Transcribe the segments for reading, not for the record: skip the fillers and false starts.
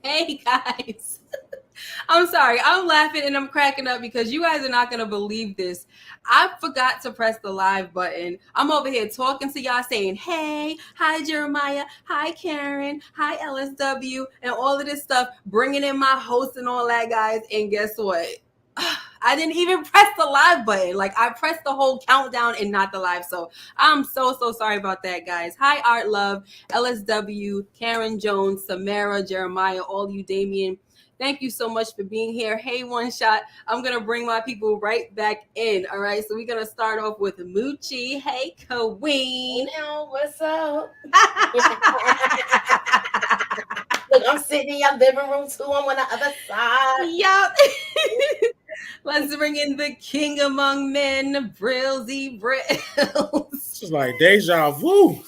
Hey guys. I'm sorry. I'm laughing and I'm cracking up because you guys are not going to believe this. I forgot to press the live button. I'm over here talking to y'all saying, hey, hi, Jeremiah. Hi, Karen. Hi, LSW. And all of this stuff, bringing in my host and all that, guys. And guess what? I didn't even press the live button. Like, I pressed the whole countdown and not the live. So I'm so sorry about that, guys. Hi, Art Love, LSW, Karen Jones, Samara, Jeremiah, all you, Damien. Thank you so much for being here. Hey, One Shot. I'm going to bring my people right back in. All right. So we're going to start off with Moochie. Hey, Queen. Now, what's up? Look, I'm sitting in your living room too. I'm on the other side. Yup. Let's bring in the king among men, Brillsy Brills. This is like deja vu.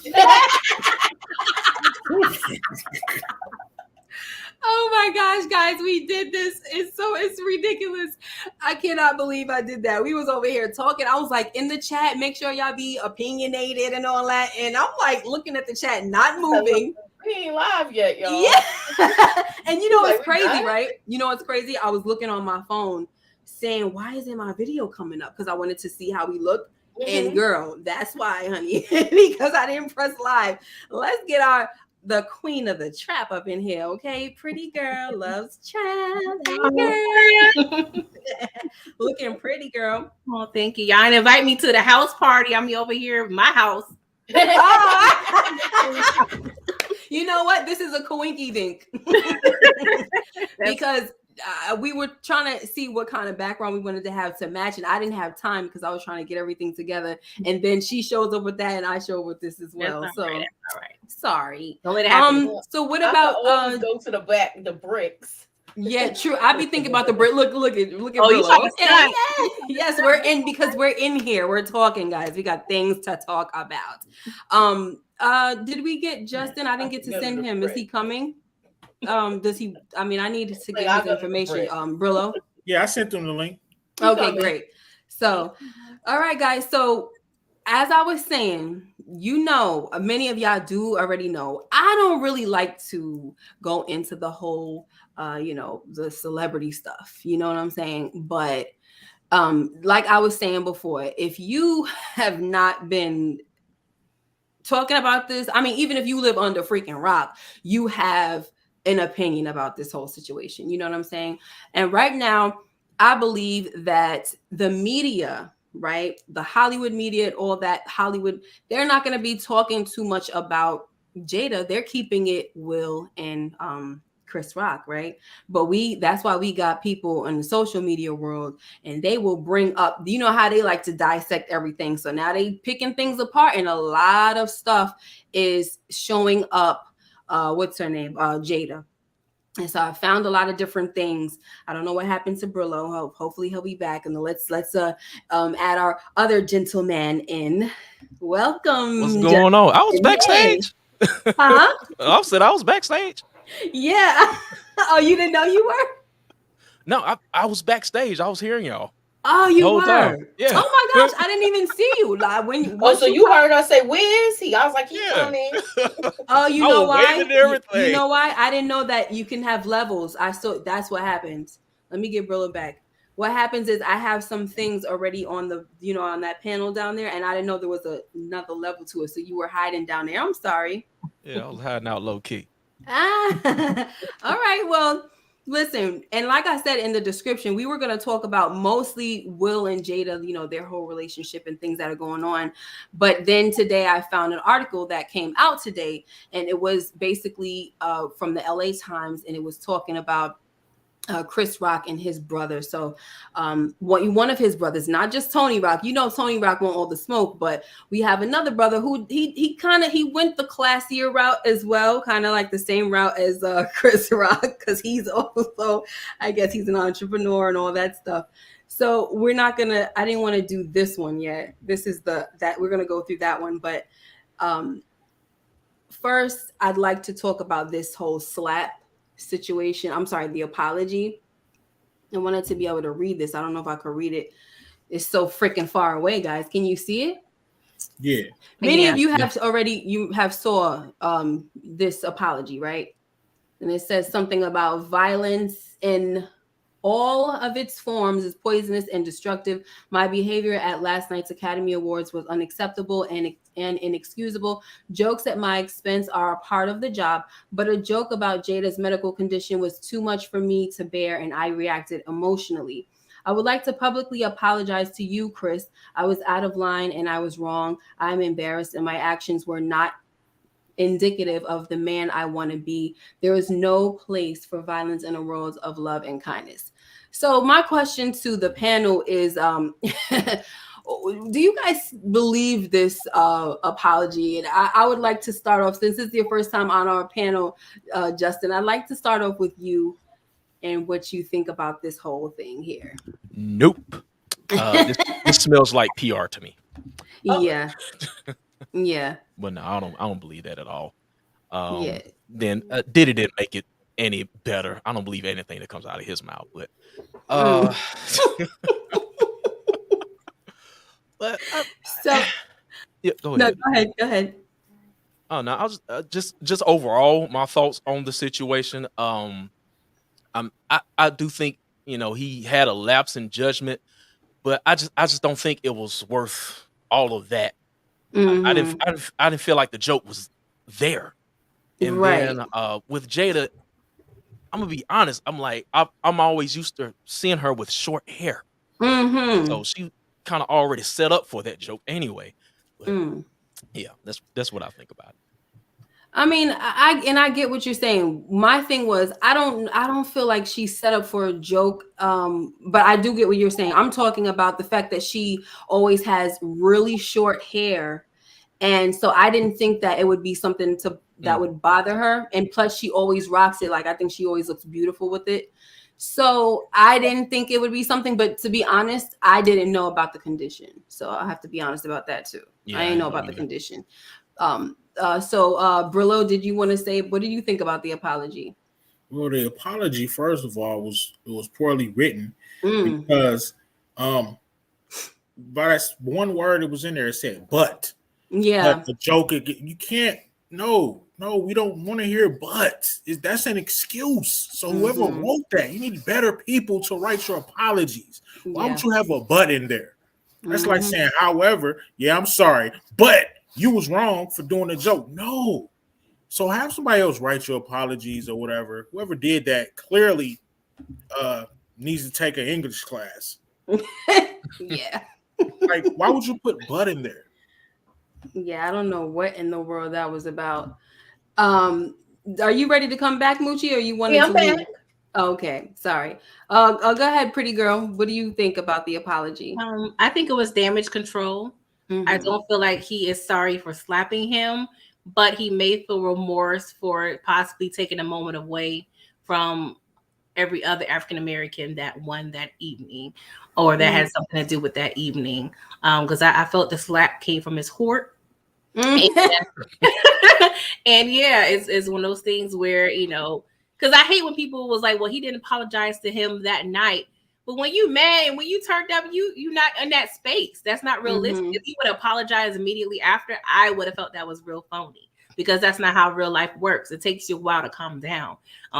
Oh my gosh, guys, we did this. It's ridiculous. I cannot believe I did that. We was over here talking. I was like in the chat, make sure y'all be opinionated and all that. And I'm like looking at the chat, not moving. We ain't live yet, y'all. Yeah. And you know what's Like, crazy, right? You know what's crazy? I was looking on my phone saying, why isn't my video coming up? Because I wanted to see how we look. Mm-hmm. And girl, that's why, honey, because I didn't press live. Let's get the queen of the trap up in here, okay? Pretty girl loves trap. Hey, girl. Looking pretty, girl. Oh, thank you. Y'all invite me to the house party. I'm over here at my house. You know what? This is a coinky dink. Because we were trying to see what kind of background we wanted to have to match, and I didn't have time because I was trying to get everything together. And then she shows up with that, and I show up with this as well. That's so all right. Sorry. Don't let it happen. So what about go to the back, the bricks? Yeah, true. I be thinking about the brick. Look at Brillo. Okay. Yes, we're in because we're in here. We're talking, guys. We got things to talk about. Did we get Justin? I didn't get to send him. Is he coming? Does he? I mean, I need to get his information. Brillo. Yeah, I sent him the link. Okay, great. So, all right, guys. So, as I was saying, many of y'all do already know. I don't really like to go into the whole, the celebrity stuff. You know what I'm saying? But, like I was saying before, if you have not been talking about this, I mean, even if you live under freaking rock, you have an opinion about this whole situation. You know what I'm saying? And right now, I believe that the media, right, the Hollywood media, all that Hollywood, they're not going to be talking too much about Jada. They're keeping it Will and Chris Rock, right? But that's why we got people in the social media world, and they will bring up, you know how they like to dissect everything. So now they picking things apart, and a lot of stuff is showing up. What's her name? Jada. And so I found a lot of different things. I don't know what happened to Brillo. Hopefully he'll be back. And let's add our other gentleman in. Welcome. What's going on? I was backstage. Huh? I said I was backstage. Yeah. Oh, you didn't know you were? No, I was backstage. I was hearing y'all. Oh, you were? Time. Yeah. Oh my gosh, I didn't even see you. Like so you heard us say, "Where is he?" I was like, "He's coming." Oh, you know why? You know why? I didn't know that you can have levels. That's what happens. Let me get Brillo back. What happens is I have some things already on the, on that panel down there, and I didn't know there was another level to it. So you were hiding down there. I'm sorry. Yeah, I was hiding out low key. All right. Well, listen, and like I said in the description, we were going to talk about mostly Will and Jada, their whole relationship and things that are going on. But then today I found an article that came out today, and it was basically from the LA Times, and it was talking about Chris Rock and his brother. So one of his brothers, not just Tony Rock. Tony Rock want all the smoke, but we have another brother who he went the classier route as well, kind of like the same route as Chris Rock, because he's also, I guess he's an entrepreneur and all that stuff. So I didn't want to do this one yet. This is that we're going to go through that one. But first, I'd like to talk about this whole slap situation. I'm sorry, the apology. I wanted to be able to read this. I don't know if I could read it. It's so freaking far away, guys. Can you see it? Yeah. Many of you have already saw this apology, right? And it says something about violence in all of its forms is poisonous and destructive. My behavior at last night's Academy Awards was unacceptable and inexcusable. Jokes at my expense are a part of the job, but a joke about Jada's medical condition was too much for me to bear, and I reacted emotionally. I would like to publicly apologize to you, Chris. I was out of line and I was wrong. I'm embarrassed, and my actions were not indicative of the man I want to be. There is no place for violence in a world of love and kindness. So my question to the panel is do you guys believe this apology? And I would like to start off, since it's your first time on our panel, Justin, I'd like to start off with you and what you think about this whole thing here. Nope. This smells like PR to me. Yeah. Yeah. But no, I don't believe that at all. Yeah. Then Diddy didn't make it any better. I don't believe anything that comes out of his mouth. But but So yeah, go no, ahead. go ahead. Oh no, I was just overall my thoughts on the situation. I do think he had a lapse in judgment, but I just don't think it was worth all of that. Mhm. I didn't feel like the joke was there. And Right. then with Jada, I'm gonna be honest. I'm like I'm always used to seeing her with short hair, Mm-hmm. so she kind of already set up for that joke anyway. But Mm. yeah, that's what I think about it. I mean, I get what you're saying. My thing was I don't feel like she set up for a joke. But I do get what you're saying. I'm talking about the fact that she always has really short hair. And so I didn't think that it would be something that would bother her. And plus she always rocks it. Like I think she always looks beautiful with it. So I didn't think it would be something, but to be honest, I didn't know about the condition. So I have to be honest about that too. Yeah, I didn't know about the condition. So Brillo, did you want to say, what do you think about the apology? Well, the apology, first of all, was poorly written Mm. because by that one word it was in there, it said but. Yeah. But the joke, you can't. No, we don't want to hear but. That's an excuse. So whoever wrote that, you need better people to write your apologies. Why would you have a but in there? That's like saying, however, yeah, I'm sorry, but you was wrong for doing the joke. No. So have somebody else write your apologies or whatever. Whoever did that clearly needs to take an English class. Yeah. Like, why would you put but in there? Yeah, I don't know what in the world that was about. Are you ready to come back, Moochie, or you wanted Yeah, to I'm leave? back. Okay, sorry. Go ahead, pretty girl. What do you think about the apology? I think it was damage control. I don't feel like he is sorry for slapping him, but he may feel remorse for possibly taking a moment away from every other African American that won that evening, or that had something to do with that evening. Because I felt the slap came from his heart. And, and yeah, it's one of those things where, because I hate when people was like, well, he didn't apologize to him that night. But when you mad and when you turned up, you not in that space. That's not realistic. If he would apologize immediately after, I would have felt that was real phony, because that's not how real life works. It takes you a while to calm down.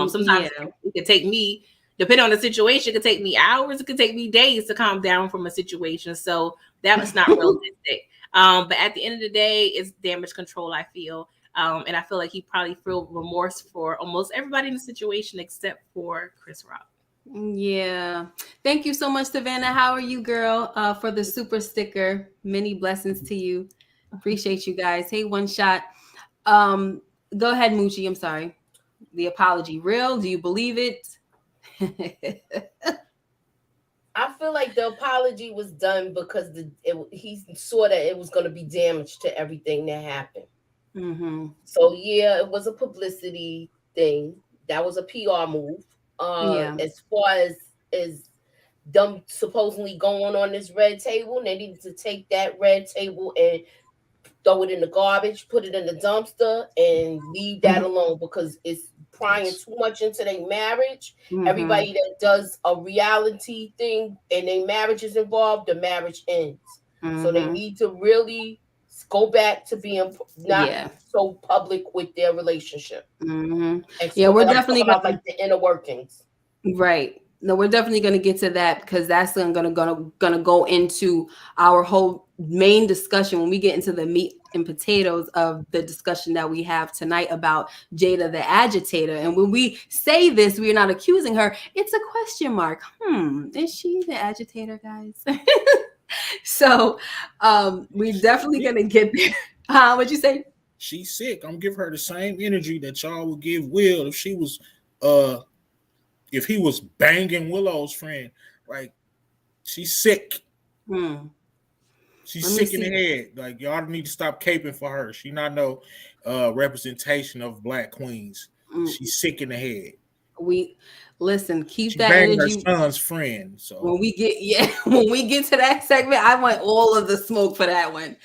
Sometimes it could take me, depending on the situation, it could take me hours. It could take me days to calm down from a situation. So that was not realistic. But at the end of the day, it's damage control, I feel. And I feel like he probably feel remorse for almost everybody in the situation except for Chris Rock. Yeah. Thank you so much, Savannah. How are you, girl? For the super sticker. Many blessings to you. Appreciate you guys. Hey, one shot. Go ahead, Moochie. I'm sorry. The apology real? Do you believe it? I feel like the apology was done because he saw that it was going to be damage to everything that happened. So yeah, it was a publicity thing. That was a PR move. As far as them supposedly going on this red table, they needed to take that red table and throw it in the garbage, put it in the dumpster, and leave that alone, because it's prying too much into their marriage. Everybody that does a reality thing and their marriage is involved, the marriage ends. So they need to really go back to being not so public with their relationship. Yeah, we're I'm definitely talking about like the inner workings. Right. No, we're definitely going to get to that because that's gonna go into our whole main discussion when we get into the meat and potatoes of the discussion that we have tonight about Jada the agitator. And when we say this, we're not accusing her. It's a question mark. Is she the agitator, guys? So we're definitely gonna get there. What'd you say? She's sick. I'm giving her the same energy that y'all would give Will if she was if he was banging Willow's friend. Like, she's sick. She's sick in the head. Like, y'all need to stop caping for her. She not no representation of black queens. She's sick in the head. We listen, keep she that banged energy. Her son's friend. So when we get to that segment, I want all of the smoke for that one.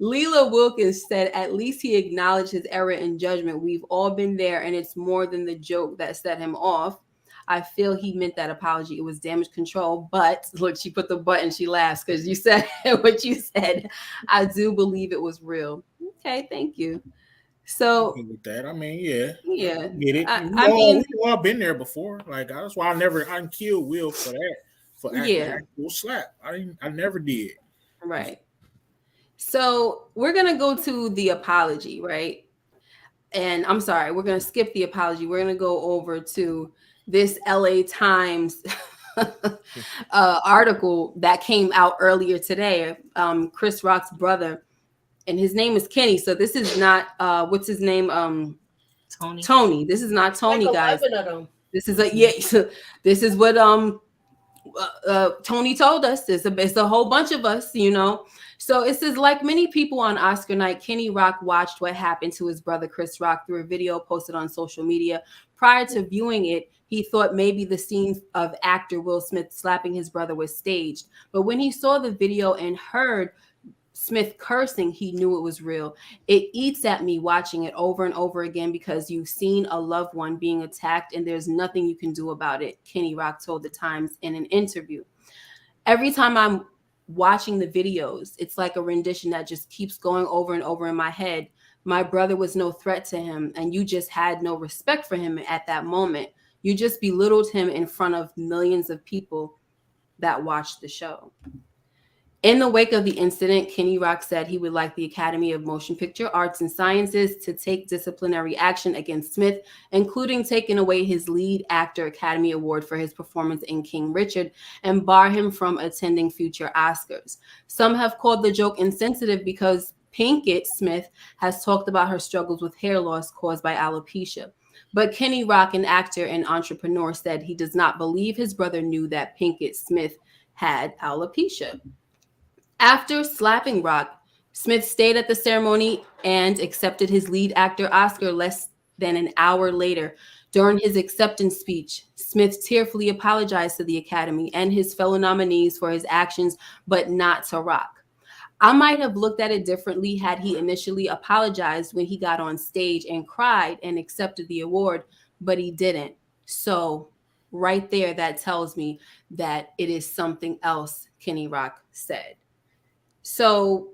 Leela Wilkins said, at least he acknowledged his error in judgment. We've all been there, and it's more than the joke that set him off. I feel he meant that apology. It was damage control. But look, she put the but and she laughs because you said what you said. I do believe it was real. Okay, thank you. So with that, I mean, yeah, get it. We all been there before. Like, that's why I didn't kill Will for that, for actual slap. I never did. Right. So we're gonna go to the apology, right? And I'm sorry, we're gonna skip the apology. We're gonna go over to this LA Times article that came out earlier today. Chris Rock's brother, and his name is Kenny. So this is not what's his name? Tony. This is not Tony, guys. This is this is what Tony told us. It's a whole bunch of us, you know. So it says, like many people on Oscar night, Kenny Rock watched what happened to his brother Chris Rock through a video posted on social media. Prior to viewing it, he thought maybe the scene of actor Will Smith slapping his brother was staged. But when he saw the video and heard Smith cursing, he knew it was real. It eats at me watching it over and over again because you've seen a loved one being attacked and there's nothing you can do about it, Kenny Rock told the Times in an interview. Every time I'm watching the videos, it's like a rendition that just keeps going over and over in my head. My brother was no threat to him, and you just had no respect for him at that moment. You just belittled him in front of millions of people that watched the show. In the wake of the incident, Kenny Rock said he would like the Academy of Motion Picture Arts and Sciences to take disciplinary action against Smith, including taking away his Lead Actor Academy Award for his performance in King Richard and bar him from attending future Oscars. Some have called the joke insensitive because Pinkett Smith has talked about her struggles with hair loss caused by alopecia. But Kenny Rock, an actor and entrepreneur, said he does not believe his brother knew that Pinkett Smith had alopecia. After slapping Rock, Smith stayed at the ceremony and accepted his Lead Actor Oscar less than an hour later. During his acceptance speech, Smith tearfully apologized to the Academy and his fellow nominees for his actions, but not to Rock. I might have looked at it differently had he initially apologized when he got on stage and cried and accepted the award, but he didn't. So right there, that tells me that it is something else Kenny Rock said. So,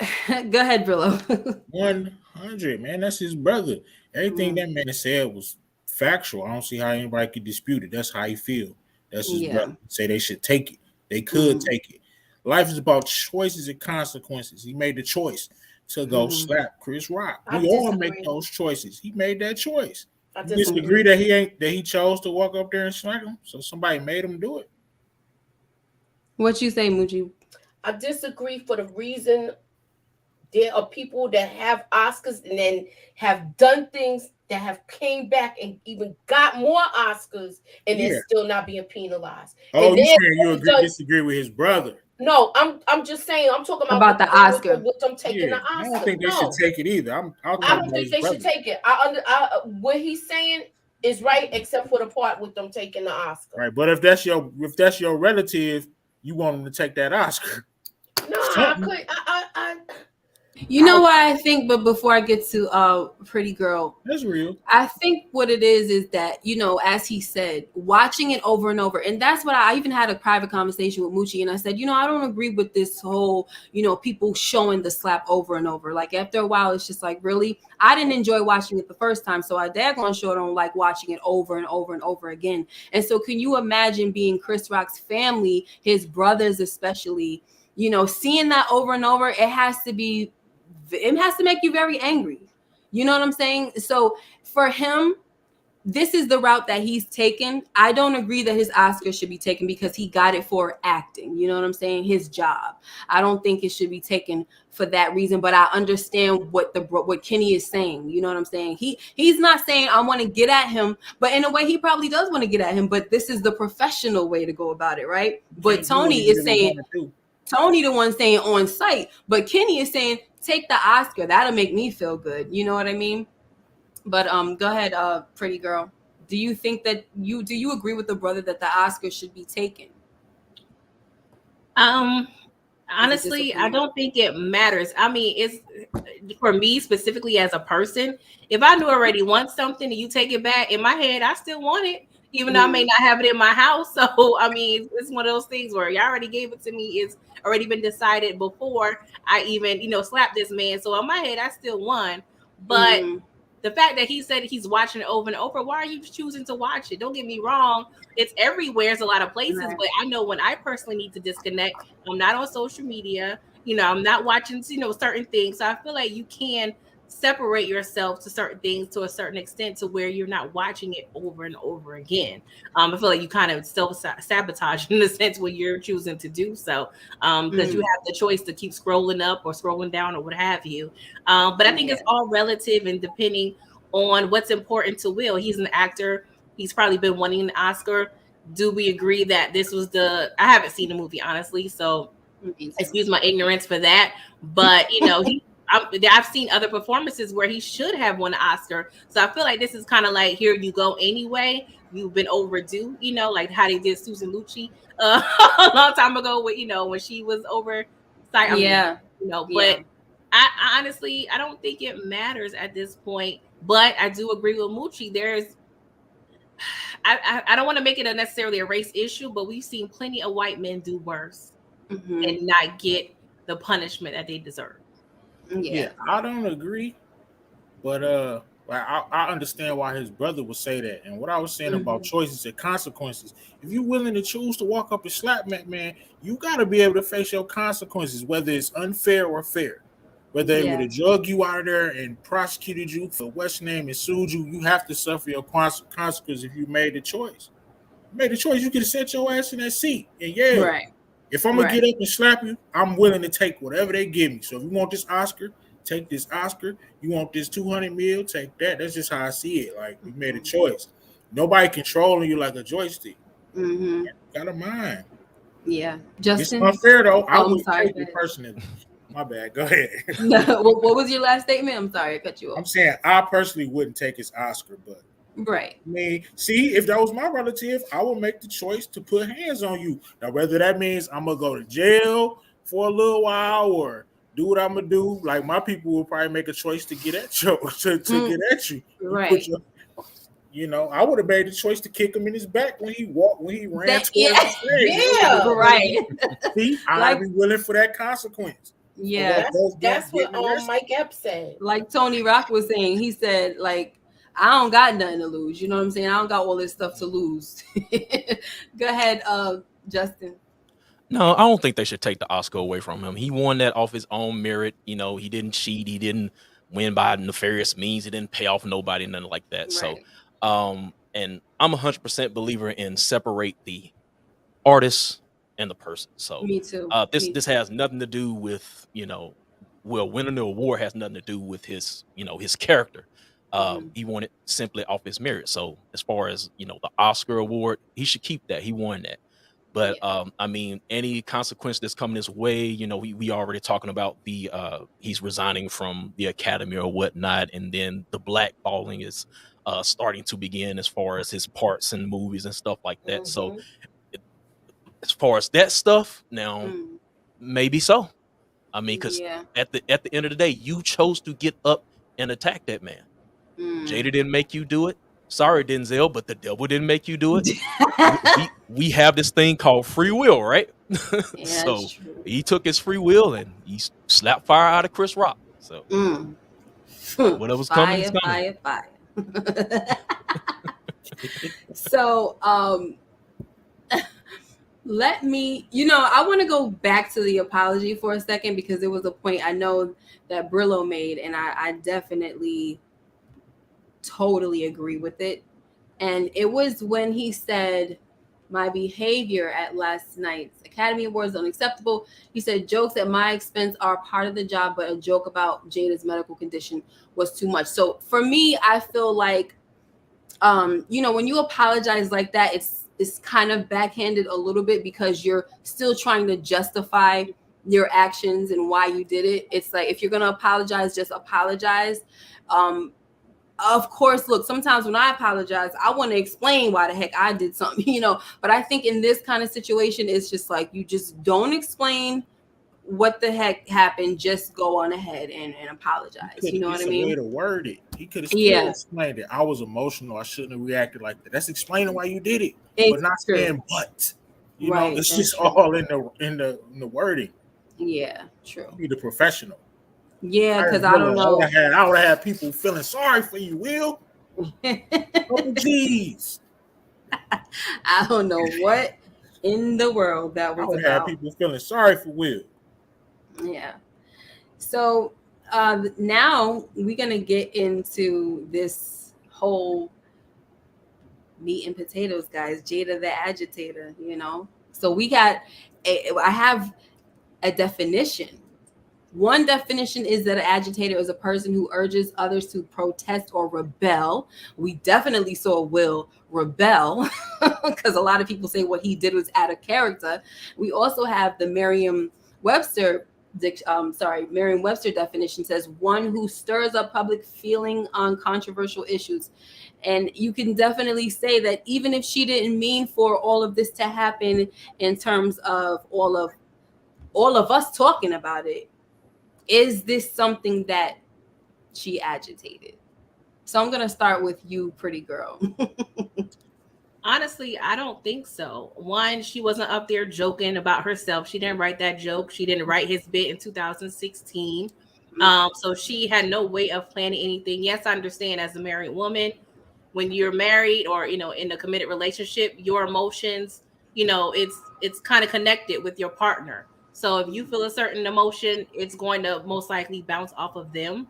go ahead, Brillo. 100, man. That's his brother. Everything that man said was factual. I don't see how anybody could dispute it. That's how he feel. That's his brother. Say they should take it. They could take it. Life is about choices and consequences. He made the choice to go slap Chris Rock. We all make those choices. He made that choice. I disagree that he chose to walk up there and slap him. So somebody made him do it. What you say, Muji? I disagree for the reason there are people that have Oscars and then have done things that have came back and even got more Oscars and they're still not being penalized. Oh, you saying you disagree with his brother? No, I'm just saying I'm talking about the Oscar. With them taking the Oscar. I don't think they should take it either. I don't think they should take it. What he's saying is right, except for the part with them taking the Oscar. Right, but if that's your relative, you want him to take that Oscar. No, I couldn't. You know what I think, but before I get to Pretty Girl, that's real. I think what it is that, you know, as he said, watching it over and over. And that's what I even had a private conversation with Moochie, and I said, you know, I don't agree with this whole, you know, people showing the slap over and over. Like after a while, it's just like, really? I didn't enjoy watching it the first time, so I daggone sure don't like watching it over and over and over again. And so can you imagine being Chris Rock's family, his brothers especially, you know, seeing that over and over? It has to make you very angry. You know what I'm saying? So for him, this is the route that he's taken. I don't agree that his Oscar should be taken because he got it for acting. You know what I'm saying? His job. I don't think it should be taken for that reason. But I understand what Kenny is saying. You know what I'm saying? He's not saying I want to get at him, but in a way he probably does want to get at him. But this is the professional way to go about it, right? But Tony is saying. Tony the one saying on site, but Kenny is saying take the Oscar. That'll make me feel good. You know what I mean? But go ahead, Pretty Girl. Do you think that do you agree with the brother that the Oscar should be taken? Honestly, I don't think it matters. I mean, it's for me specifically as a person. If I knew already want something and you take it back, in my head, I still want it, even though I may not have it in my house. So, I mean, it's one of those things where you already gave it to me. It's already been decided before I even, you know, slapped this man. So in my head, I still won. But the fact that he said he's watching it over and over, why are you choosing to watch it? Don't get me wrong. It's everywhere. It's a lot of places, but I know when I personally need to disconnect, I'm not on social media. You know, I'm not watching, you know, certain things. So I feel like you can separate yourself to certain things to a certain extent to where you're not watching it over and over again. I feel like you kind of self-sabotage in the sense when you're choosing to do so, because you have the choice to keep scrolling up or scrolling down or what have you. But I think it's all relative and depending on what's important to Will. He's an actor. He's probably been wanting an Oscar. Do we agree that this was I haven't seen the movie, honestly, so excuse my ignorance for that. But, you know, I've seen other performances where he should have won an Oscar. So I feel like this is kind of like, here you go anyway. You've been overdue, you know, like how they did Susan Lucci a long time ago with, you know, when she was oversight. You know, but I honestly, I don't think it matters at this point. But I do agree with Moochie. I don't want to make it necessarily a race issue, but we've seen plenty of white men do worse and not get the punishment that they deserve. Yeah, I don't agree, but I understand why his brother would say that. And what I was saying about choices and consequences, if you're willing to choose to walk up and slap man, you got to be able to face your consequences, whether it's unfair or fair. Whether they would have drugged you out of there and prosecuted you for what's name and sued you, you have to suffer your consequences if you made the choice. You made the choice, you could have set your ass in that seat. And if I'm going to get up and slap you, I'm willing to take whatever they give me. So if you want this Oscar, take this Oscar. You want this 200 mil, take that. That's just how I see it. Like, we made a choice. Nobody controlling you like a joystick. Got a mind. Yeah. Justin? It's unfair, though. I would take it personally. My bad. Go ahead. What was your last statement? I'm sorry, I cut you off. I'm saying I personally wouldn't take his Oscar, but I mean, see, if that was my relative, I would make the choice to put hands on you. Now, whether that means I'm gonna go to jail for a little while or do what I'm gonna do, like my people will probably make a choice to get at you, get at you. Right. You know, I would have made the choice to kick him in his back when he ran towards the stage. Yeah, right. See, I'd be willing for that consequence. Yeah, that's what Mike Epps said. Like Tony Rock was saying, he said, like, I don't got nothing to lose. You know what I'm saying? I don't got all this stuff to lose. Go ahead, Justin. No, I don't think they should take the Oscar away from him. He won that off his own merit. You know, he didn't cheat. He didn't win by nefarious means. He didn't pay off nobody, nothing like that. Right. So, and I'm 100% believer in separate the artist and the person. So me too. This has nothing to do with, you know, Will winning the award has nothing to do with his, you know, his character. He won it simply off his merit. So as far as, you know, the Oscar award, he should keep that. He won that. But I mean, any consequence that's coming his way, you know, we already talking about the he's resigning from the Academy or whatnot, and then the blackballing is starting to begin as far as his parts in movies and stuff like that. So as far as that stuff, now maybe so. I mean, because Yeah. at the end of the day, you chose to get up and attack that man. Jada didn't make you do it. Sorry, Denzel, but the devil didn't make you do it. We have this thing called free will, right? Yeah, So that's true. he took his free will and he slapped fire out of Chris Rock. So whatever's coming is Fire, coming. fire, fire. So let me, I want to go back to the apology for a second, because there was a point I know that Brillo made, and I definitely totally agree with it. And it was when he said, my behavior at last night's Academy Awards is unacceptable. He said, jokes at my expense are part of the job, but a joke about Jada's medical condition was too much. So for me, I feel like, when you apologize like that, it's kind of backhanded a little bit, because you're still trying to justify your actions and why you did it. It's like, if you're going to apologize, just apologize. Of course, look, sometimes when I apologize, I want to explain why the heck I did something, but I think in this kind of situation, it's just like, you just don't explain what the heck happened. Just go on ahead and apologize. You know what I It's a way mean? to word it. He could have still Yeah. explained it. I was emotional. I shouldn't have reacted like that. That's explaining why you did it, It's but not true. saying but. Right, It's that's just true. all in the wording. Yeah, true. Be the professional. Yeah, because I don't know. I would have had people feeling sorry for you, Will. Couple G's. I don't know what in the world that I was would have about. people feeling sorry for Will. Yeah. So now we're gonna get into this whole meat and potatoes, guys. Jada the agitator. So I have a definition. One definition is that an agitator is a person who urges others to protest or rebel. We definitely saw Will rebel, because a lot of people say what he did was out of character. We also have the Merriam-Webster definition says one who stirs up public feeling on controversial issues. And you can definitely say that even if she didn't mean for all of this to happen, in terms of all of us talking about it, is this something that she agitated? So I'm gonna start with you, pretty girl. Honestly, I don't think so. One, she wasn't up there joking about herself. She didn't write that joke. She didn't write his bit in 2016. So she had no way of planning anything. Yes, I understand, as a married woman, when you're married or in a committed relationship, your emotions, it's kind of connected with your partner. So if you feel a certain emotion, it's going to most likely bounce off of them.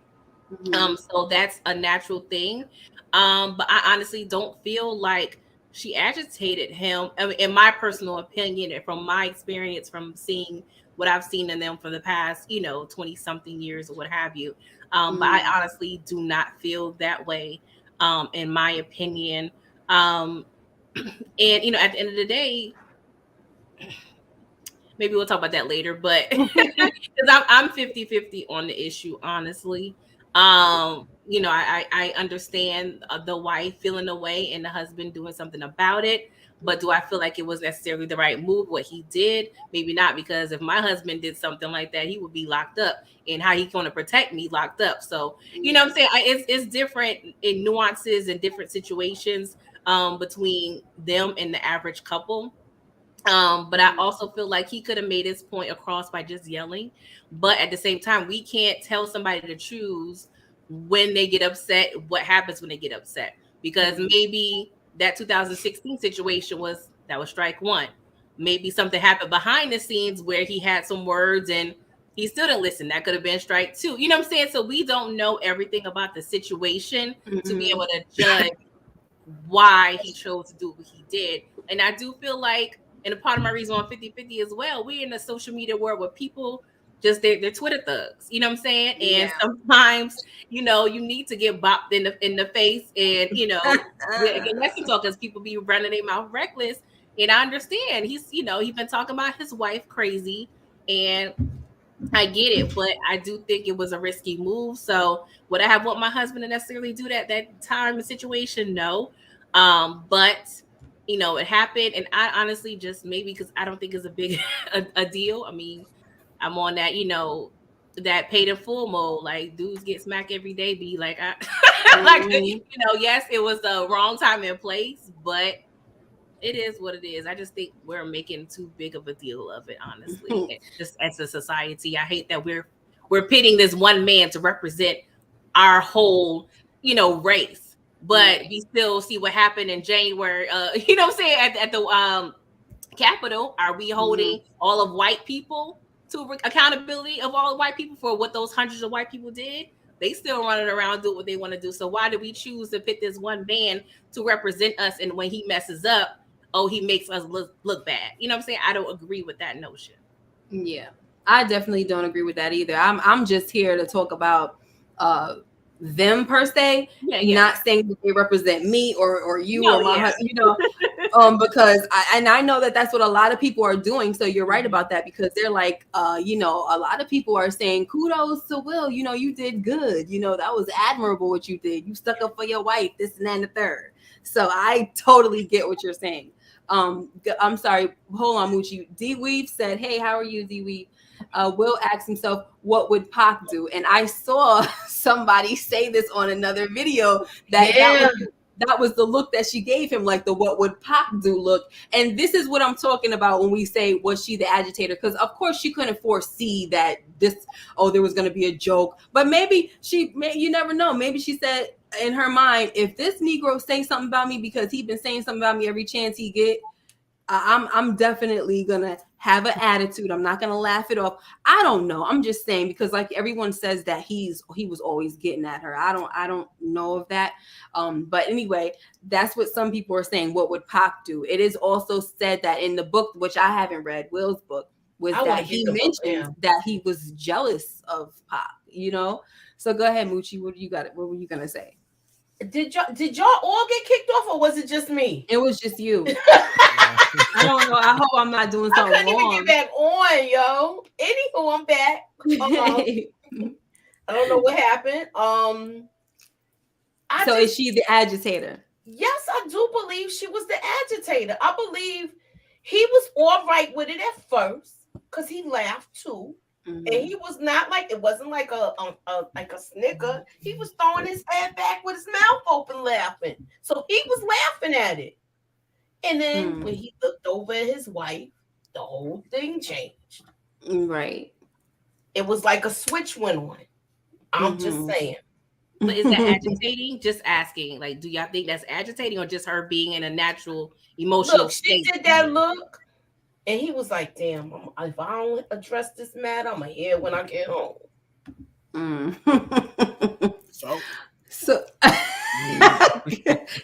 So that's a natural thing. But I honestly don't feel like she agitated him. I mean, in my personal opinion, and from my experience, from seeing what I've seen in them for the past, 20 something years or what have you. But I honestly do not feel that way, in my opinion. And at the end of the day, maybe we'll talk about that later, but because I'm 50-50 on the issue, honestly. I understand the wife feeling away and the husband doing something about it, but do I feel like it was necessarily the right move what he did? Maybe not, because if my husband did something like that, he would be locked up, and how he going to protect me locked up? So what I'm saying, it's different in nuances and different situations between them and the average couple. But I also feel like he could have made his point across by just yelling. But at the same time, we can't tell somebody to choose when they get upset, what happens when they get upset. Because maybe that 2016 situation was strike one. Maybe something happened behind the scenes where he had some words and he still didn't listen. That could have been strike two. You know what I'm saying? So we don't know everything about the situation to be able to judge why he chose to do what he did. And I do feel like, and a part of my reason on 50-50 as well, we're in a social media world where people just they're Twitter thugs. You know what I'm saying? And sometimes, you need to get bopped in the face, and again, that's some talk, because people be running their mouth reckless. And I understand he's been talking about his wife crazy, and I get it, but I do think it was a risky move. So would I have want my husband to necessarily do that time and situation? No. But it happened, and I honestly just, maybe because I don't think it's a big a deal. I mean, I'm on that, that paid in full mode. Like dudes get smacked every day. Be like, like yes, it was the wrong time and place, but it is what it is. I just think we're making too big of a deal of it, honestly. Just as a society, I hate that we're pitting this one man to represent our whole, race. But we still see what happened in January. You know what I'm saying at the Capitol. Are we holding all of white people to accountability of all white people for what those hundreds of white people did? They still running around doing what they want to do. So why do we choose to pick this one man to represent us? And when he messes up, he makes us look bad. You know what I'm saying? I don't agree with that notion. Yeah, I definitely don't agree with that either. I'm just here to talk about them per se, not saying that they represent me or you or my husband, because I know that that's what a lot of people are doing. So you're right about that, because they're like, a lot of people are saying kudos to Will. You did good. That was admirable what you did. You stuck up for your wife, this and that and the third. So I totally get what you're saying. I'm sorry. Hold on, Moochie. D Weave said, "Hey, how are you, D Weave?" Will asked himself, "What would Pac do?" And I saw somebody say this on another video that was the look that she gave him, like the "what would Pac do" look. And this is what I'm talking about when we say, was she the agitator? Because of course she couldn't foresee that there was going to be a joke. But maybe you never know. Maybe she said in her mind, if this Negro say something about me because he's been saying something about me every chance he get, I'm definitely gonna have an attitude. I'm not gonna laugh it off. I don't know. I'm just saying, because like everyone says that he was always getting at her. I don't know of that. But anyway, that's what some people are saying. What would Pac do? It is also said that in the book, which I haven't read, Will's book, was that he mentioned that he was jealous of Pac. So go ahead, Moochie. What were you gonna say? Did y'all all get kicked off, or was it just me? It was just you. I don't know. I hope I'm not doing something wrong. I couldn't even get back on, yo. Anywho, I'm back. I don't know what happened. Is she the agitator? Yes, I do believe she was the agitator. I believe he was all right with it at first because he laughed too. Mm-hmm. And he was not like, it wasn't like a snicker. He was throwing his head back with his mouth open laughing. So he was laughing at it. And then when he looked over at his wife, the whole thing changed. Right. It was like a switch went on. I'm just saying. But is that agitating? Just asking. Like, do y'all think that's agitating, or just her being in a natural emotional state? She did that look. And he was like, damn, if I don't address this matter, I'm going to hear when I get home. So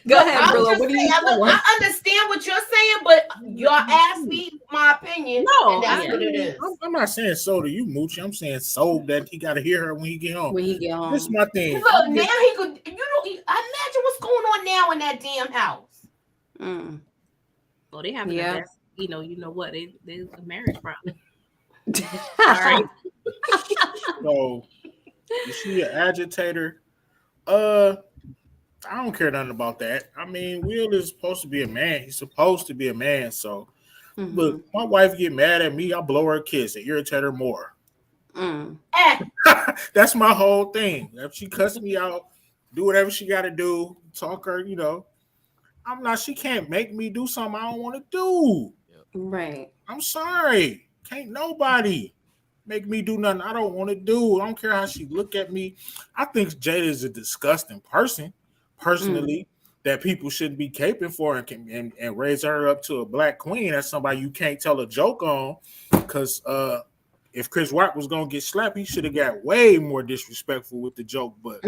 go ahead, Brillo. What do you I understand what you're saying, but y'all asked me my opinion. No, and that's what it is. I'm not saying so to you, Moochie. I'm saying so that he got to hear her when he get home. This is my thing. Look, now he could, imagine what's going on now in that damn house. Well, they have the best. You know what? There's a marriage problem. All right. So, is she an agitator? I don't care nothing about that. I mean, Will is supposed to be a man. He's supposed to be a man. So, look, my wife get mad at me, I blow her a kiss and irritate her more. That's my whole thing. If she cuss me out, do whatever she got to do, talk her, she can't make me do something I don't want to do. Right. I'm sorry. Can't nobody make me do nothing I don't want to do. I don't care how she look at me. I think Jada is a disgusting person, personally, that people shouldn't be caping for and raise her up to a black queen. That's somebody you can't tell a joke on, because if Chris Rock was going to get slapped, he should have got way more disrespectful with the joke. But,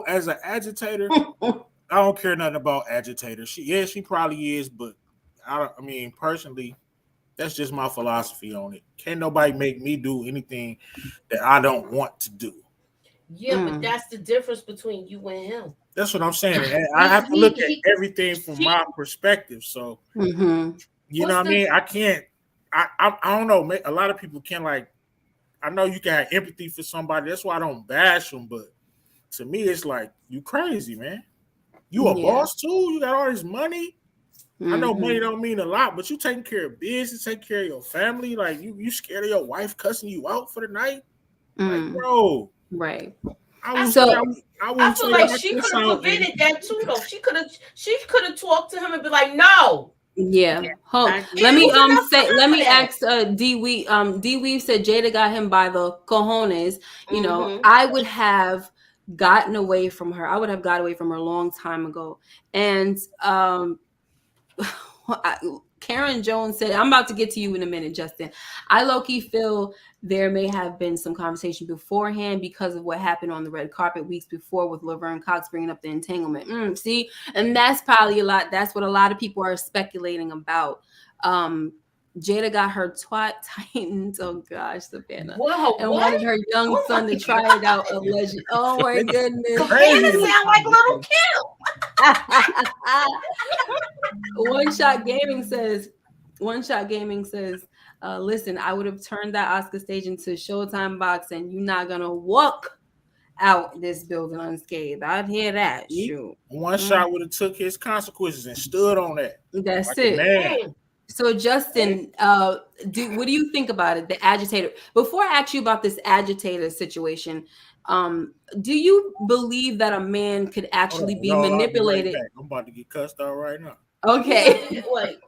as an agitator, I don't care nothing about agitator. She probably is, but personally, that's just my philosophy on it. Can't nobody make me do anything that I don't want to do. Yeah, but that's the difference between you and him. That's what I'm saying. I have to look at everything from my perspective. So, you know what I mean? I can't. I don't know. A lot of people can, like, I know you can have empathy for somebody. That's why I don't bash them. But to me, it's like, you crazy, man. You a boss too? You got all this money? I know money don't mean a lot, but you taking care of business, taking care of your family. Like, you scared of your wife cussing you out for the night? Like, bro, right. I I will feel say, like, I I will feel say like like she this could have out. prevented that too, though. She could have talked to him and be like, "No." Yeah. I agree. Let It me was enough for her let for me that. ask D Weave said Jada got him by the cojones. You know, Mm-hmm. I would have gotten away from her. I would have got away from her a long time ago. And Karen Jones said, I'm about to get to you in a minute, Justin. I low-key feel there may have been some conversation beforehand because of what happened on the red carpet weeks before with Laverne Cox bringing up the entanglement. See, and that's probably a lot. That's what a lot of people are speculating about. Jada got her twat tightened. Oh gosh, Savannah, Whoa, and what? wanted her young Oh son my to try it out. Alleged. Oh my goodness. Savannah Crazy. sound like Little Kim. One Shot Gaming says, listen, I would have turned that Oscar stage into Showtime box, and you're not gonna walk out this building unscathed. I'd hear that. Shoot. One Shot would have took his consequences and stood on that That's like a it. man. So Justin, what do you think about it? The agitator. Before I ask you about this agitator situation, do you believe that a man could Hold actually on, be no, I'll be right manipulated? back. I'm about to get cussed out right now. Okay. Wait.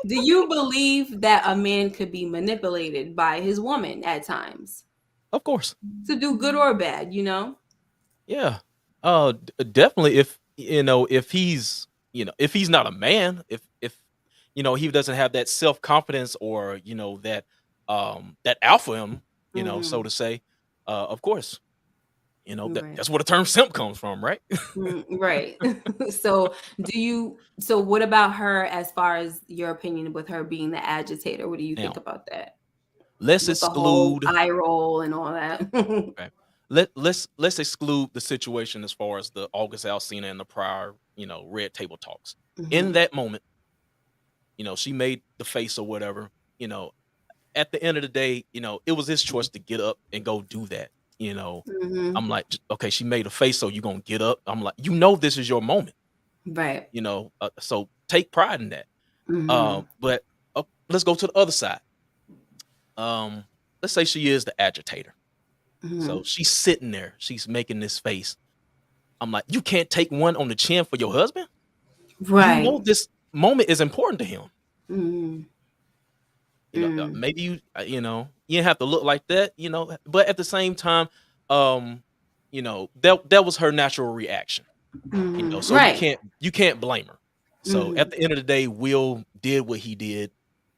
Do you believe that a man could be manipulated by his woman at times Of course. to do good or bad, you know? Yeah. Definitely. If if he's if he's not a man, if he doesn't have that self confidence or that that alpha him, so to say. Of course, Right. that's where the term simp comes from, right? Right. So so what about her as far as your opinion with her being the agitator? What do you think Now, about that? let's With the whole exclude. eye roll and all that. Okay. Let's exclude the situation as far as the August Alsina and the prior, red table talks. In that moment, she made the face or whatever. At the end of the day, it was his choice to get up and go do that. I'm like, okay, she made a face, so you gonna get up. I'm like, this is your moment. Right. So take pride in that. Mm-hmm. But let's go to the other side. Let's say she is the agitator. Mm-hmm. So she's sitting there, she's making this face. I'm like, you can't take one on the chin for your husband? Right. This moment is important to him. Mm-hmm. Maybe you didn't have to look like that, but at the same time, that was her natural reaction. So Right. you can't blame her. So at the end of the day, Will did what he did.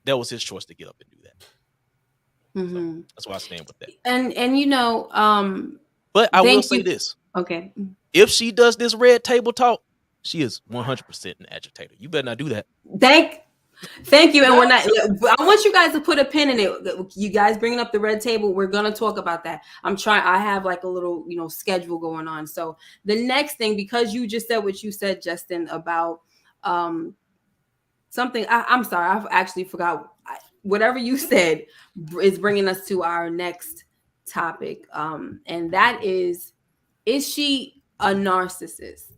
That was his choice to get up and do that. So that's why I stand with that. And but I will thank say you. this. Okay. If she does this red table talk, she is 100% an agitator. You better not do that. Thank you. And we're not, I want you guys to put a pin in it. You guys bringing up the red table. We're going to talk about that. I have like a little, schedule going on. So the next thing, because you just said what you said, Justin, about something, I'm sorry, I've actually forgot whatever you said is bringing us to our next topic. And that is she a narcissist?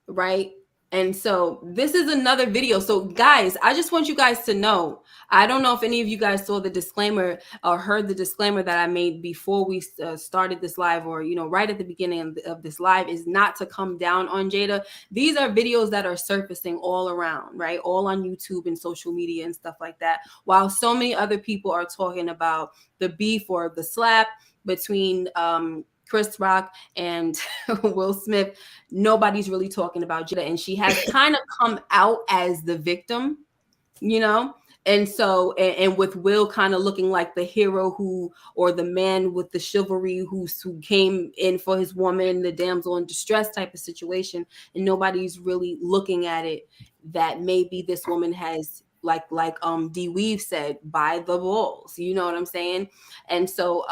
Right. And so this is another video. So guys, I just want you guys to know, I don't know if any of you guys saw the disclaimer or heard the disclaimer that I made before we started this live, or, right at the beginning of this live, is not to come down on Jada. These are videos that are surfacing all around, right? All on YouTube and social media and stuff like that. While so many other people are talking about the beef or the slap between, Chris Rock and Will Smith, nobody's really talking about Jada, and she has kind of come out as the victim, and so and with Will kind of looking like the hero or the man with the chivalry who came in for his woman, the damsel in distress type of situation, and nobody's really looking at it that maybe this woman has like D Weave said, by the balls, you know what I'm saying? And so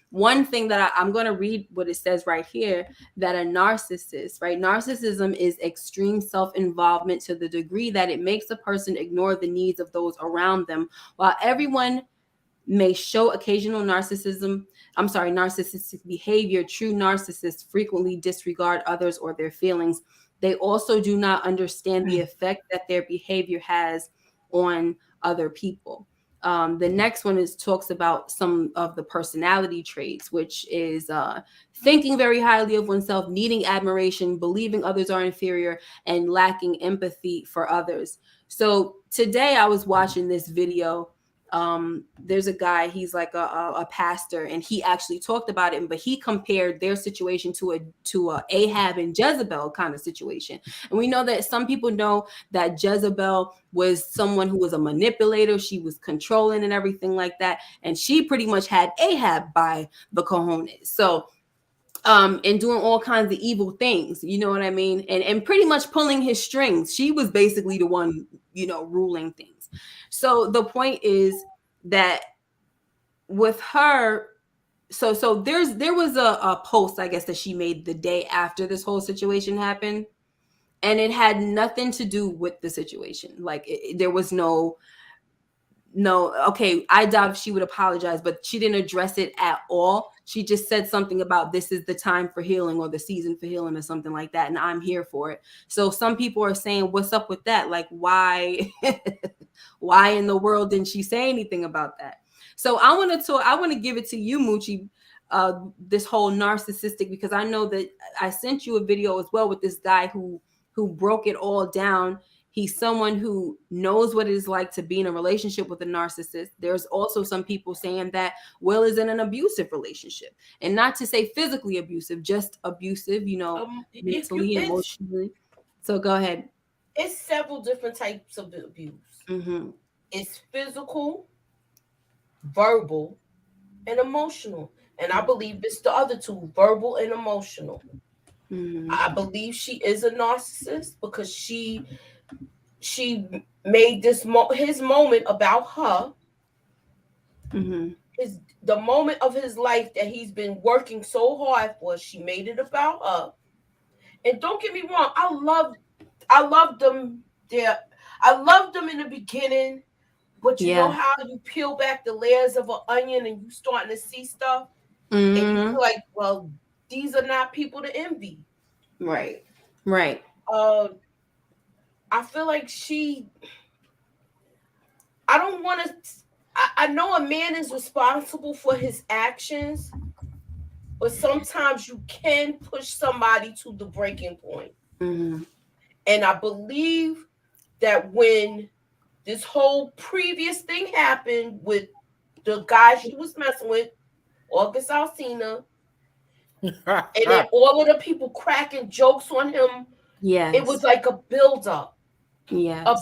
one thing that I'm going to read what it says right here, that a narcissist, right? Narcissism is extreme self-involvement to the degree that it makes a person ignore the needs of those around them. While everyone may show occasional narcissistic behavior, true narcissists frequently disregard others or their feelings. They also do not understand the effect that their behavior has on other people. The next one is talks about some of the personality traits, which is thinking very highly of oneself, needing admiration, believing others are inferior, and lacking empathy for others. So today I was watching this video. There's a guy, he's like a pastor, and he actually talked about it, but he compared their situation to a Ahab and Jezebel kind of situation. And we know that some people know that Jezebel was someone who was a manipulator. She was controlling and everything like that. And she pretty much had Ahab by the cojones. So and doing all kinds of evil things, you know what I mean? And pretty much pulling his strings. She was basically the one, ruling things. So the point is that with her, so there was a post, I guess, that she made the day after this whole situation happened, and it had nothing to do with the situation. Like there was no, okay, I doubt if she would apologize, but she didn't address it at all. She just said something about this is the time for healing or the season for healing or something like that, and I'm here for it. So some people are saying, what's up with that? Like, why why in the world didn't she say anything about that? So I want to give it to you, Moochie, this whole narcissistic, because I know that I sent you a video as well with this guy who broke it all down. He's someone who knows what it is like to be in a relationship with a narcissist. There's also some people saying that Will is in an abusive relationship, and not to say physically abusive, just abusive, mentally, emotionally. So go ahead. It's several different types of abuse. Mm-hmm. It's physical, verbal, and emotional. And I believe it's the other two, verbal and emotional. Mm-hmm. I believe she is a narcissist because she made his moment about her. Mm-hmm. The moment of his life that he's been working so hard for, she made it about her. And don't get me wrong, I loved them there. I loved them in the beginning, but you know how you peel back the layers of an onion and you starting to see stuff, and you feel like, well, these are not people to envy. Right. I feel like I don't want to. I know a man is responsible for his actions, but sometimes you can push somebody to the breaking point. Mm-hmm. And I believe that when this whole previous thing happened with the guy she was messing with, August Alsina, and then all of the people cracking jokes on him, it was like a build-up. Yes. A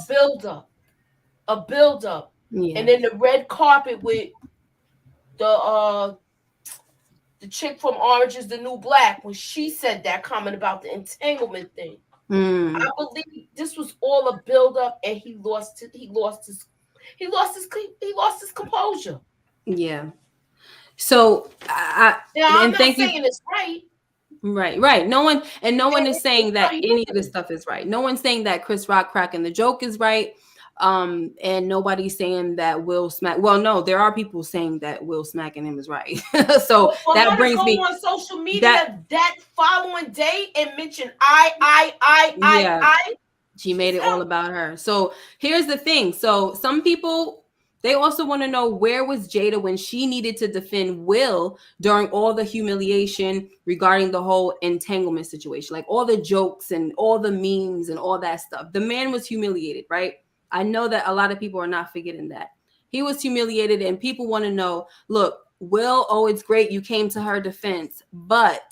build-up. Yes. And then the red carpet with the chick from Orange Is the New Black, when she said that comment about the entanglement thing. I believe this was all a build-up, and he lost his composure. Yeah. So I'm not saying it's right. Right. No one is saying that any of this stuff is right. No one's saying that Chris Rock cracking the joke is right. And nobody's saying that Will smack. Well, no, there are people saying that Will smacking him is right. So that brings me on social media that following day and mention I. She made it all about her. So here's the thing. So some people, they also want to know, where was Jada when she needed to defend Will during all the humiliation regarding the whole entanglement situation, like all the jokes and all the memes and all that stuff. The man was humiliated, right? I know that a lot of people are not forgetting that. He was humiliated, and people want to know, look, Will, oh, it's great you came to her defense, but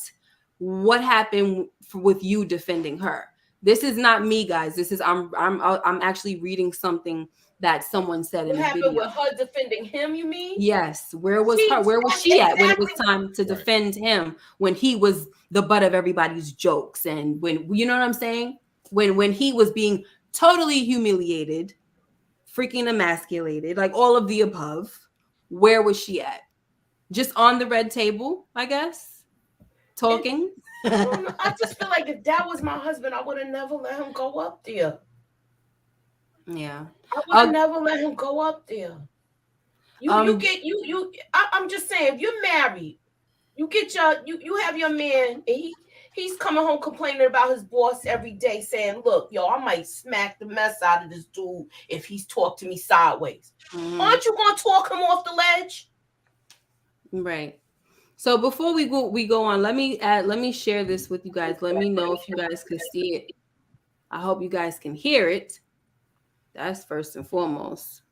what happened with you defending her? This is not me, guys. This is I'm actually reading something that someone said in the video. What happened with her defending him, you mean? Yes. Where was her? Where was she at when it was time to defend him, when he was the butt of everybody's jokes, and when, you know what I'm saying? When he was being totally humiliated, freaking emasculated, like all of the above. Where was she at? Just on the red table, I guess, talking. I just feel like if that was my husband, I would have never let him go up there. Yeah, I would have never let him go up there. I'm just saying, if you're married, you have your man, and He's coming home complaining about his boss every day, saying, "Look, yo, I might smack the mess out of this dude if he's talked to me sideways." Aren't you gonna talk him off the ledge? Right. So before we go on, let me share this with you guys. Let me know if you guys can see it. I hope you guys can hear it. That's first and foremost.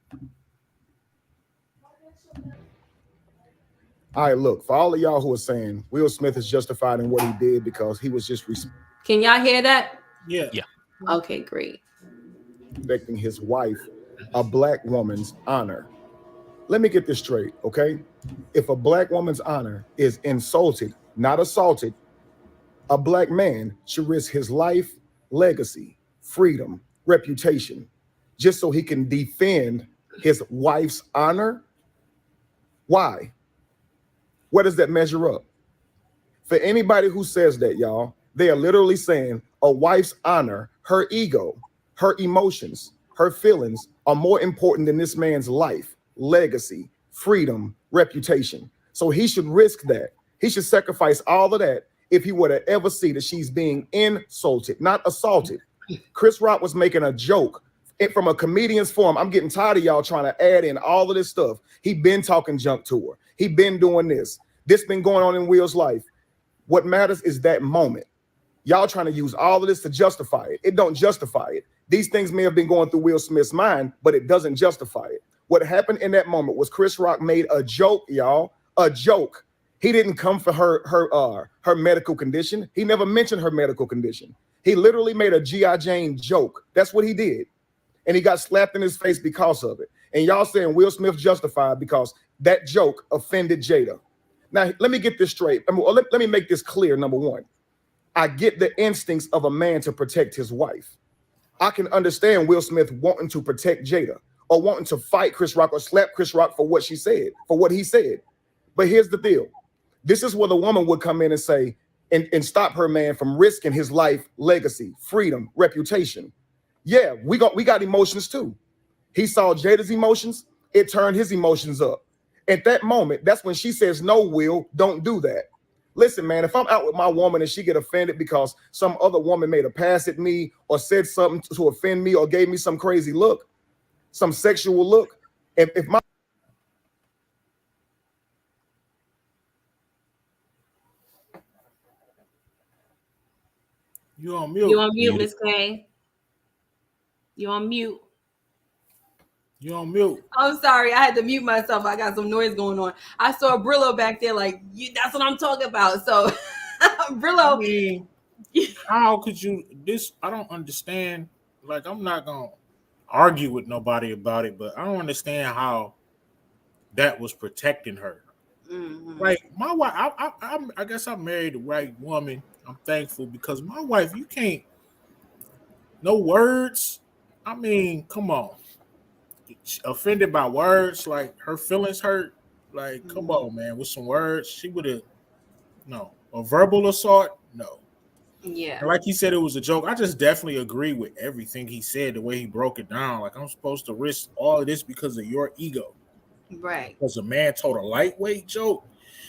All right, look, for all of y'all who are saying Will Smith is justified in what he did because he was just Can y'all hear that? Yeah. Okay, great. respecting his wife, a black woman's honor. Let me get this straight, okay? If a black woman's honor is insulted, not assaulted, a black man should risk his life, legacy, freedom, reputation, just so he can defend his wife's honor. Why? Where does that measure up? For anybody who says that, y'all, they are literally saying a wife's honor, her ego, her emotions, her feelings are more important than this man's life, legacy, freedom, reputation. So he should risk that. He should sacrifice all of that if he were to ever see that she's being insulted, not assaulted. Chris Rock was making a joke from a comedian's form. I'm getting tired of y'all trying to add in all of this stuff. He been talking junk to her. He been doing this. This been going on in Will's life. What matters is that moment. Y'all trying to use all of this to justify it. It don't justify it. These things may have been going through Will Smith's mind, but it doesn't justify it. What happened in that moment was Chris Rock made a joke, y'all, a joke. He didn't come for her medical condition. He never mentioned her medical condition. He literally made a G.I. Jane joke. That's what he did. And he got slapped in his face because of it. And y'all saying Will Smith justified because that joke offended Jada. Now, let me get this straight. Let me make this clear, number one. I get the instincts of a man to protect his wife. I can understand Will Smith wanting to protect Jada or wanting to fight Chris Rock or slap Chris Rock for what she said, for what he said. But here's the deal. This is where the woman would come in and say, and stop her man from risking his life, legacy, freedom, reputation. Yeah, we got emotions too. He saw Jada's emotions. It turned his emotions up. At that moment, that's when she says, "No, Will, don't do that." Listen, man, if I'm out with my woman and she get offended because some other woman made a pass at me or said something to offend me or gave me some crazy look, some sexual look, if my You on mute. You on mute, Miss K. You on mute. You on mute. I'm sorry, I had to mute myself. I got some noise going on. I saw Brillo back there, like, that's what I'm talking about. So, Brillo. I mean, how could you? I don't understand. Like, I'm not gonna argue with nobody about it, but I don't understand how that was protecting her. Mm-hmm. Like my wife, I guess I married the right woman. I'm thankful because my wife, you can't. No words. I mean, come on. Offended by words, like her feelings hurt. Like, come on, man, with some words, she would have no. A verbal assault, no. Yeah. And like he said, it was a joke. I just definitely agree with everything he said, the way he broke it down. Like, I'm supposed to risk all of this because of your ego. Right. Because a man told a lightweight joke.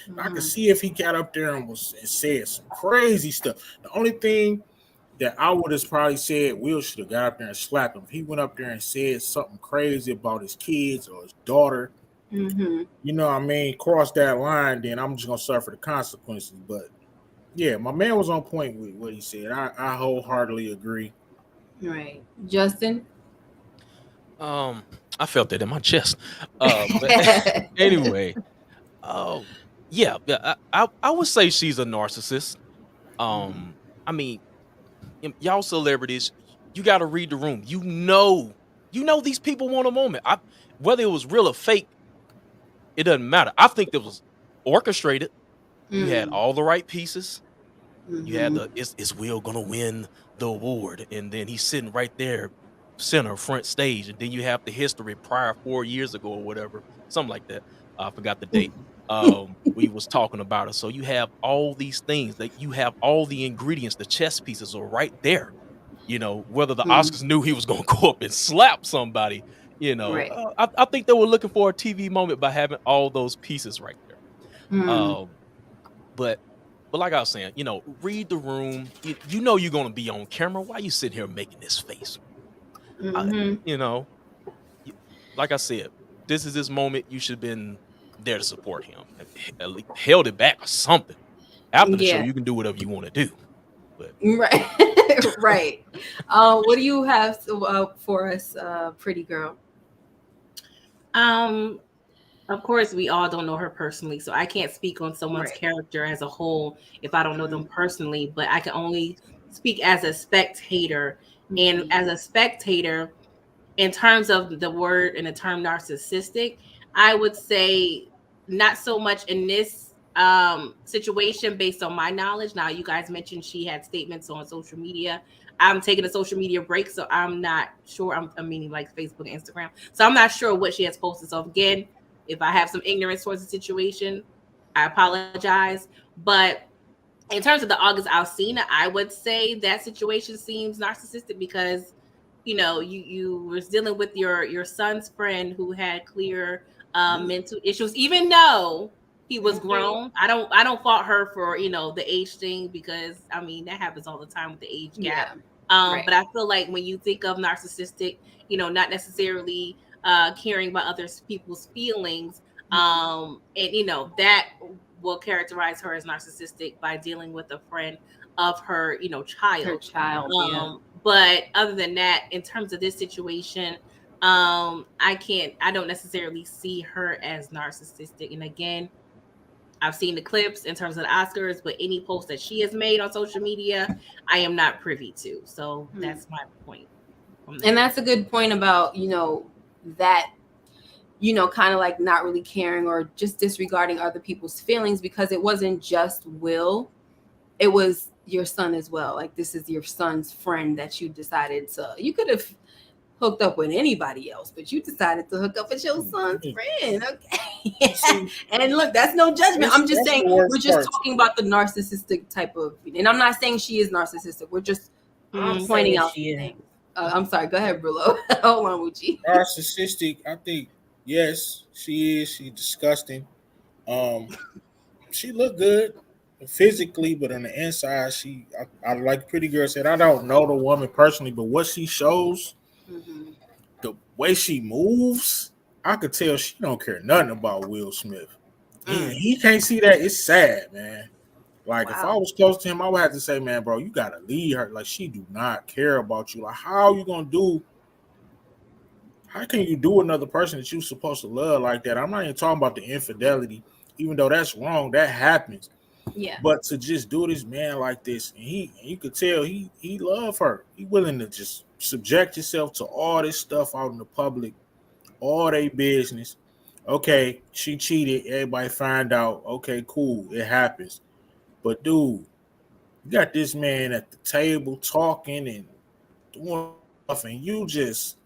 Mm-hmm. I could see if he got up there and said some crazy stuff. The only thing that I would have probably said Will should have got up there and slapped him. If he went up there and said something crazy about his kids or his daughter, you know what I mean, cross that line, then I'm just going to suffer the consequences. But, yeah, my man was on point with what he said. I wholeheartedly agree. Right. Justin? I felt that in my chest. But anyway, yeah, I would say she's a narcissist. I mean, y'all celebrities, you got to read the room. You know these people want a moment. Whether it was real or fake, it doesn't matter. I think it was orchestrated. You had all the right pieces. You had is Will gonna win the award, and then he's sitting right there, center front stage, and then you have the history prior 4 years ago or whatever, something like that. I forgot the date. We was talking about it. So you have all these things that you have all the ingredients, the chess pieces are right there. You know, whether the Oscars knew he was gonna go up and slap somebody, you know, right. I think they were looking for a TV moment by having all those pieces right there. But But like I was saying, read the room. You know you're gonna be on camera. Why you sitting here making this face? Mm-hmm. You know, like I said, this is this moment. You should have been there to support him. At least held it back or something. After the show, Yeah. you can do whatever you want to do. But Right. Right. What do you have for us, pretty girl? Of course, we all don't know her personally, so I can't speak on someone's Right. character as a whole if I don't know them personally, but I can only speak as a spectator. And as a spectator, in terms of the word and the term narcissistic, I would say not so much in this situation based on my knowledge. Now, you guys mentioned she had statements on social media. I'm taking a social media break, so I'm not sure. I'm meaning like Facebook and Instagram. So I'm not sure what she has posted. So again, if I have some ignorance towards the situation, I apologize. But in terms of the August Alsina, I would say that situation seems narcissistic because you were dealing with your son's friend who had clear mental issues, even though he was grown. I don't fault her for the age thing, because I mean that happens all the time with the age gap. Yeah. Right. But I feel like when you think of narcissistic, not necessarily caring about other people's feelings, and that will characterize her as narcissistic by dealing with a friend of her child. Her child. Yeah. But other than that, in terms of this situation, I don't necessarily see her as narcissistic. And again, I've seen the clips in terms of the Oscars, but any post that she has made on social media, I am not privy to. So that's my point. And that's a good point about, that, kind of like not really caring or just disregarding other people's feelings, because it wasn't just Will, it was your son as well. Like, this is your son's friend that you decided you could have hooked up with anybody else, but you decided to hook up with your son's friend. Okay. And look, that's no judgment. I'm just saying, we're just talking about the narcissistic type of, and I'm not saying she is narcissistic. We're just pointing out things. I'm sorry. Go ahead, Brillo. Hold on, Wuchi. Narcissistic, I think, yes, she is. She's disgusting. She looked good physically, but on the inside, I like Pretty Girl said, I don't know the woman personally, but what she shows, the way she moves, I could tell she don't care nothing about Will Smith. He can't see that. It's sad, man. Like, if I was close to him, I would have to say, man, bro, you gotta leave her. Like, she do not care about you. Like, how can you do another person that you're supposed to love like that? I'm not even talking about the infidelity, even though that's wrong. That happens. Yeah. But to just do this man like this, and you could tell he love her. He willing to just subject himself to all this stuff out in the public, all their business. Okay, she cheated. Everybody find out. Okay, cool. It happens. But dude, you got this man at the table talking and doing stuff, and you just,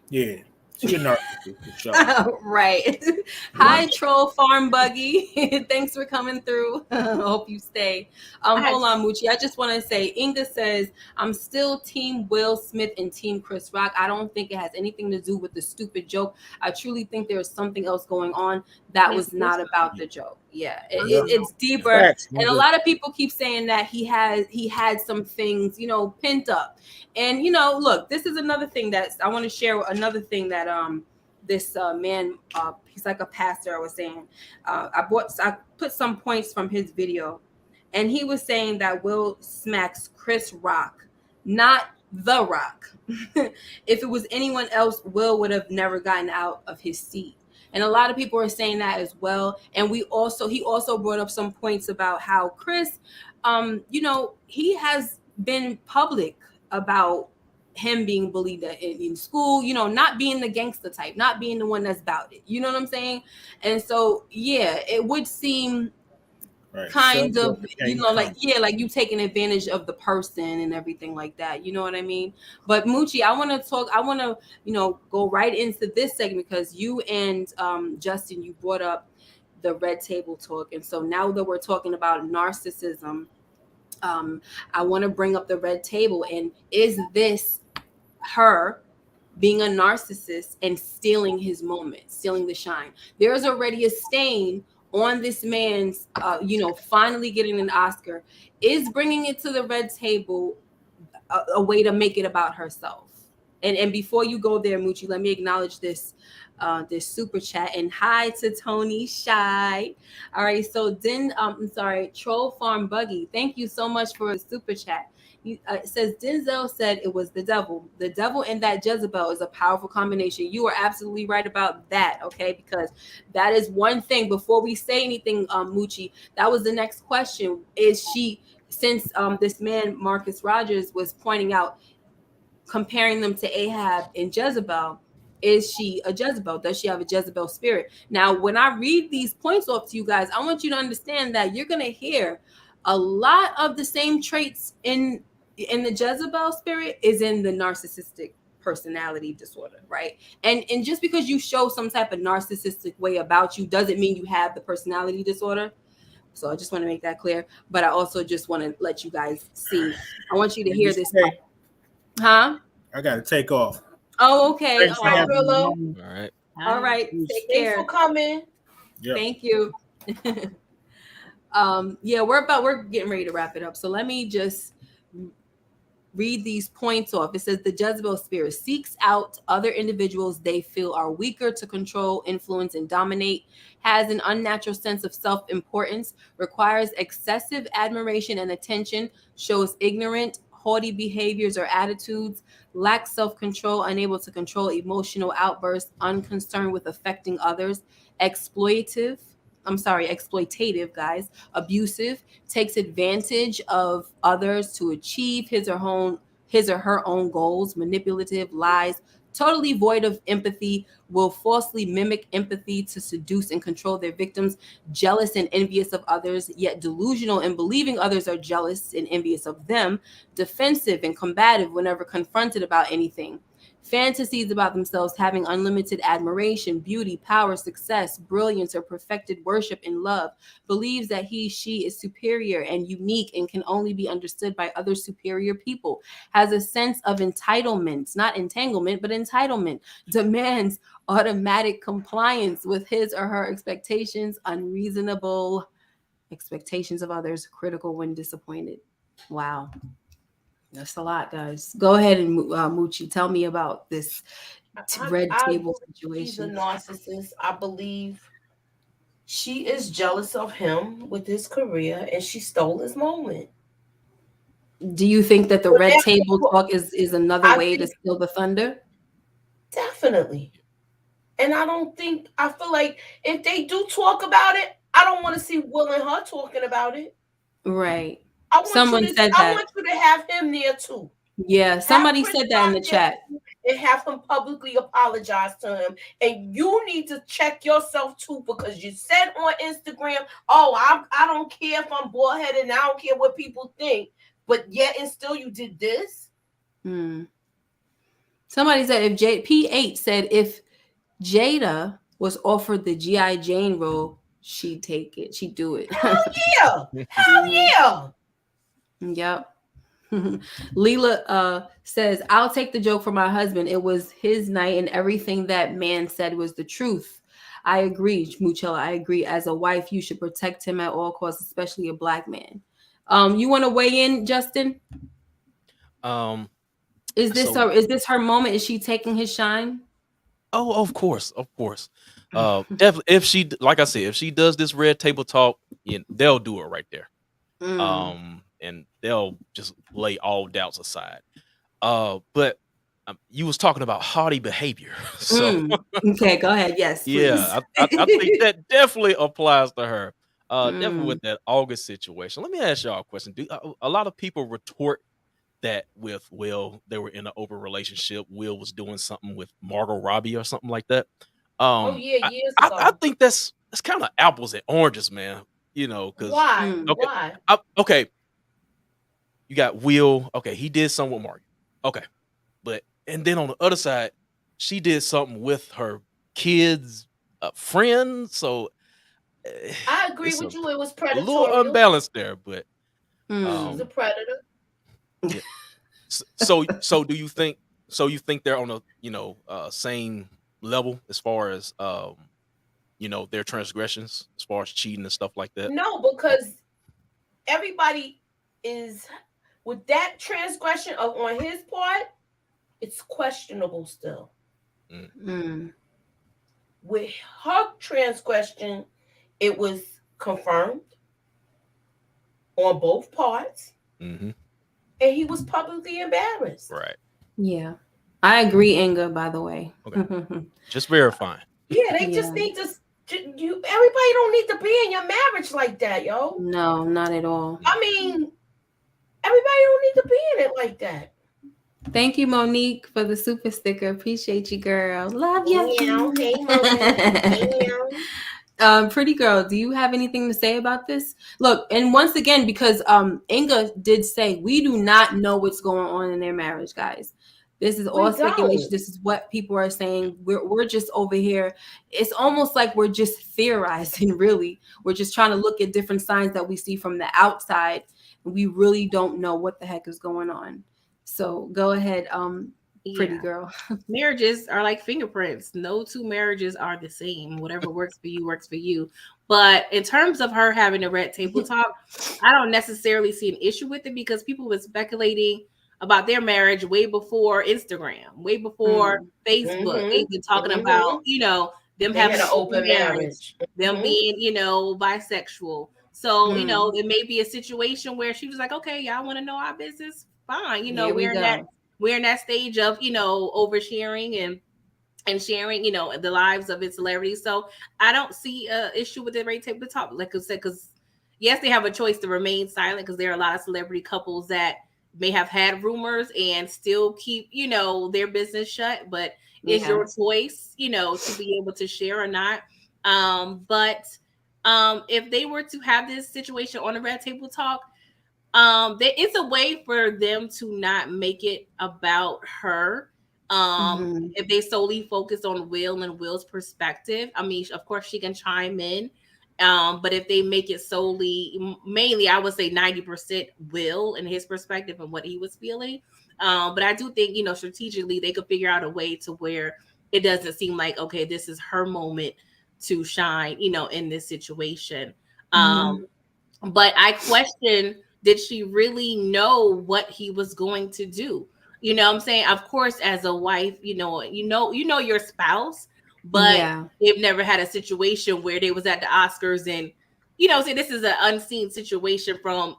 yeah. She a narcissist for sure. Right. Hi, Troll Farm Buggy. Thanks for coming through. Hope you stay. Hold on, Moochie. I just want to say, Inga says, I'm still Team Will Smith and Team Chris Rock. I don't think it has anything to do with the stupid joke. I truly think there's something else going on that was not about the joke. Yeah, it's deeper. And a lot of people keep saying that he had some things, pent up. And look, this is another thing that I want to share. Another thing that this man, he's like a pastor. I was saying, I put some points from his video, and he was saying that Will smacks Chris Rock, not The Rock. If it was anyone else, Will would have never gotten out of his seat. And a lot of people are saying that as well. And he also brought up some points about how Chris, he has been public about him being bullied in school, not being the gangster type, not being the one that's about it. You know what I'm saying? And so, yeah, it would seem kind of, like you taking advantage of the person and everything like that. You know what I mean? But Moochie, I want to go right into this segment because you and Justin, you brought up the red table talk. And so now that we're talking about narcissism, I want to bring up the red table. And is this her being a narcissist and stealing his moment, stealing the shine? There's already a stain on this man's, finally getting an Oscar, is bringing it to the red table a way to make it about herself. And before you go there, Moochie, let me acknowledge this super chat, and hi to Tony Shy. All right, so Troll Farm Buggy, thank you so much for the super chat. It says Denzel said it was the devil. The devil and that Jezebel is a powerful combination. You are absolutely right about that, okay? Because that is one thing. Before we say anything, Moochie, that was the next question. Is she, since this man Marcus Rogers was pointing out, comparing them to Ahab and Jezebel, is she a Jezebel? Does she have a Jezebel spirit? Now, when I read these points off to you guys, I want you to understand that you're going to hear a lot of the same traits in the Jezebel spirit is in the narcissistic personality disorder, right? And just because you show some type of narcissistic way about you doesn't mean you have the personality disorder. So I just want to make that clear. But I also just want to let you guys see. I want you to hear this. Huh? I gotta take off. Oh, okay. Thanks for having me. All right. All right. Take Thanks care. for coming. Yep. Thank you. Yeah, we're getting ready to wrap it up. So let me just read these points off. It says the Jezebel spirit seeks out other individuals they feel are weaker to control, influence, and dominate, has an unnatural sense of self-importance, requires excessive admiration and attention, shows ignorant, haughty behaviors or attitudes, lacks self-control, unable to control emotional outbursts, unconcerned with affecting others, exploitative, guys, abusive, takes advantage of others to achieve his or her own goals, manipulative, lies, totally void of empathy, will falsely mimic empathy to seduce and control their victims, jealous and envious of others, yet delusional in believing others are jealous and envious of them, defensive and combative whenever confronted about anything, fantasies about themselves having unlimited admiration, beauty, power, success, brilliance, or perfected worship and love, believes that she is superior and unique and can only be understood by other superior people, has a sense of entitlement, not entanglement, but entitlement, demands automatic compliance with his or her expectations, unreasonable expectations of others, critical when disappointed. Wow. That's a lot, guys. Go ahead and Moochie, tell me about this red table She's a situation. narcissist. I believe she is jealous of him with his career, and she stole his moment. Do you think that the But red now table talk is another I way to think steal the thunder? definitely. And I feel like if they do talk about it, I don't want to see Will and her talking about it. Right. I want Someone you to said I that. want you to have him there too. Yeah, Have somebody Chris said that in Rock the there chat. too, and have him publicly apologize to him. And you need to check yourself too, because you said on Instagram, "Oh, I don't care if I'm bald headed, and I don't care what people think," but yet and still you did this. Somebody said P8 said if Jada was offered the G.I. Jane role, she'd take it. She'd do it. Hell yeah. Hell yeah. Yep. Leela says, I'll take the joke for my husband. It was his night and everything that man said was the truth. I agree, Muchella. I agree. As a wife, you should protect him at all costs, especially a black man. You want to weigh in, Justin? Is this her moment? Is she taking his shine? Oh, of course. Definitely. If she, like I said, if she does this red table talk, they'll do it right there. And they'll just lay all doubts aside. But you was talking about haughty behavior, so okay, go ahead. Yes, please. Yeah, I think that definitely applies to her. Definitely with that August situation. Let me ask y'all a question. Do a lot of people retort that with Will, they were in an open relationship. Will was doing something with Margot Robbie or something like that. yeah. Years I ago. think that's kind of apples and oranges, man. Because why? Okay, Why? Okay, you got Will. Okay, he did something with Margot. Okay, and then on the other side, she did something with her kids' friend. So I agree with you. It was a predatory. little unbalanced there, but she's a predator. Yeah. So do you think? So you think they're on a same level as far as their transgressions as far as cheating and stuff like that? No, because everybody is with that transgression on his part, it's questionable still. With her transgression, it was confirmed on both parts, and he was publicly embarrassed. Right. Yeah, I agree, Inga. By the way, okay. Just verifying. Yeah, they just need to. Everybody don't need to be in your marriage like that, yo. No, not at all. I mean, everybody don't need to be in it like that. Thank you, Monique, for the super sticker. Appreciate you, girl. Love you. Hey, Monique. Pretty girl, do you have anything to say about this? Look, and once again, because Inga did say we do not know what's going on in their marriage, guys. This is all speculation. This is what people are saying. We're just over here. It's almost like we're just theorizing, really. We're just trying to look at different signs that we see from the outside. And we really don't know what the heck is going on. So go ahead, pretty girl. Marriages are like fingerprints. No two marriages are the same. Whatever works for you works for you. But in terms of her having a red table talk, I don't necessarily see an issue with it because people were speculating about their marriage way before Instagram, way before Facebook. They've been talking about, them having an open marriage, them being, bisexual. So, it may be a situation where she was like, okay, y'all want to know our business? Fine. We're in that stage of, oversharing and sharing, the lives of its celebrities. So I don't see an issue with the red table talk. Like I said, because yes, they have a choice to remain silent because there are a lot of celebrity couples that may have had rumors and still keep, their business shut, but it's your choice, to be able to share or not. But if they were to have this situation on the red table talk, there is a way for them to not make it about her. If they solely focus on Will and Will's perspective, I mean, of course she can chime in. But if they make it mainly, I would say 90% Will and his perspective and what he was feeling. But I do think, strategically they could figure out a way to where it doesn't seem like, okay, this is her moment to shine, in this situation. But I question, did she really know what he was going to do? You know what I'm saying? Of course, as a wife, you know your spouse, but they've never had a situation where they was at the Oscars and, say this is an unseen situation from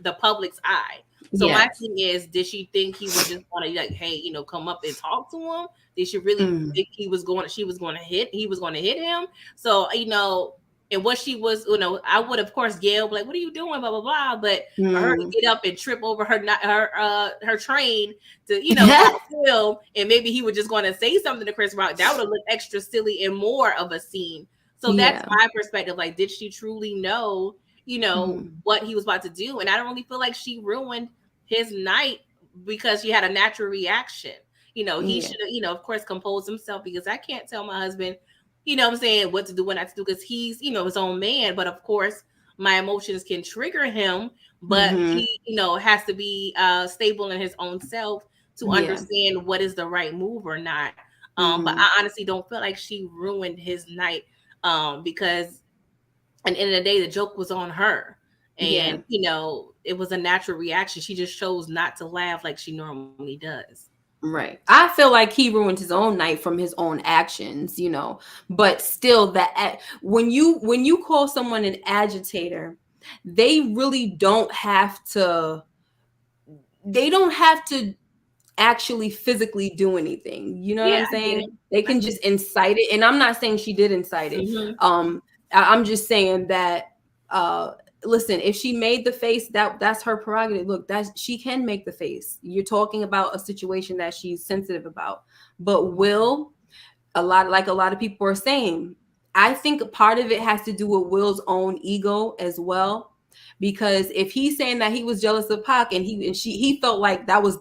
the public's eye. So my thing is, did she think he was just going to like, hey, come up and talk to him? Did she really think he was going to hit him? So, and what she was, I would of course yell like, "What are you doing?" Blah blah blah. But for her to get up and trip over her train to film, and maybe he was just going to say something to Chris Rock, that would have looked extra silly and more of a scene. So that's my perspective. Like, did she truly know, what he was about to do? And I don't really feel like she ruined his night because she had a natural reaction. He should have, of course, composed himself because I can't tell my husband, what I'm saying, what to do, what not to do, because he's, his own man. But of course, my emotions can trigger him, but he, has to be stable in his own self to understand what is the right move or not. But I honestly don't feel like she ruined his night because at the end of the day, the joke was on her. And, it was a natural reaction. She just chose not to laugh like she normally does. Right. I feel like he ruined his own night from his own actions, but still that when you call someone an agitator, they really don't have to actually physically do anything. You know what I'm saying? They can just incite it. And I'm not saying she did incite it. I'm just saying that, listen, if she made the face, that's her prerogative. Look, she can make the face. You're talking about a situation that she's sensitive about. But Will, a lot of people are saying, I think part of it has to do with Will's own ego as well. Because if he's saying that he was jealous of Pac and he felt like that was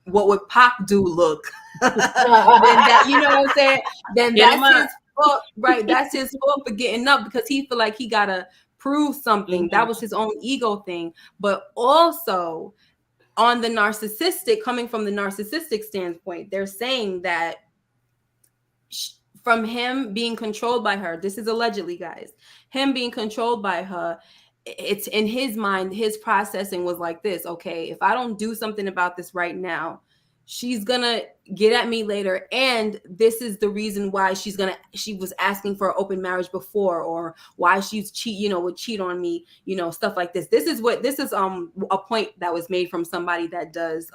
what would Pac do look, then that, you know what I'm saying? Then that's his fault, right? That's his fault for getting up because he feel like he gotta prove something. That was his own ego thing. But also on the coming from the narcissistic standpoint, they're saying that from him being controlled by her. This is allegedly, guys. Him being controlled by her. It's in his mind, his processing was like this. Okay, if I don't do something about this right now, she's gonna get at me later, and this is the reason why she was asking for an open marriage before, or why she's would cheat on me, stuff like this. This is a point that was made from somebody that does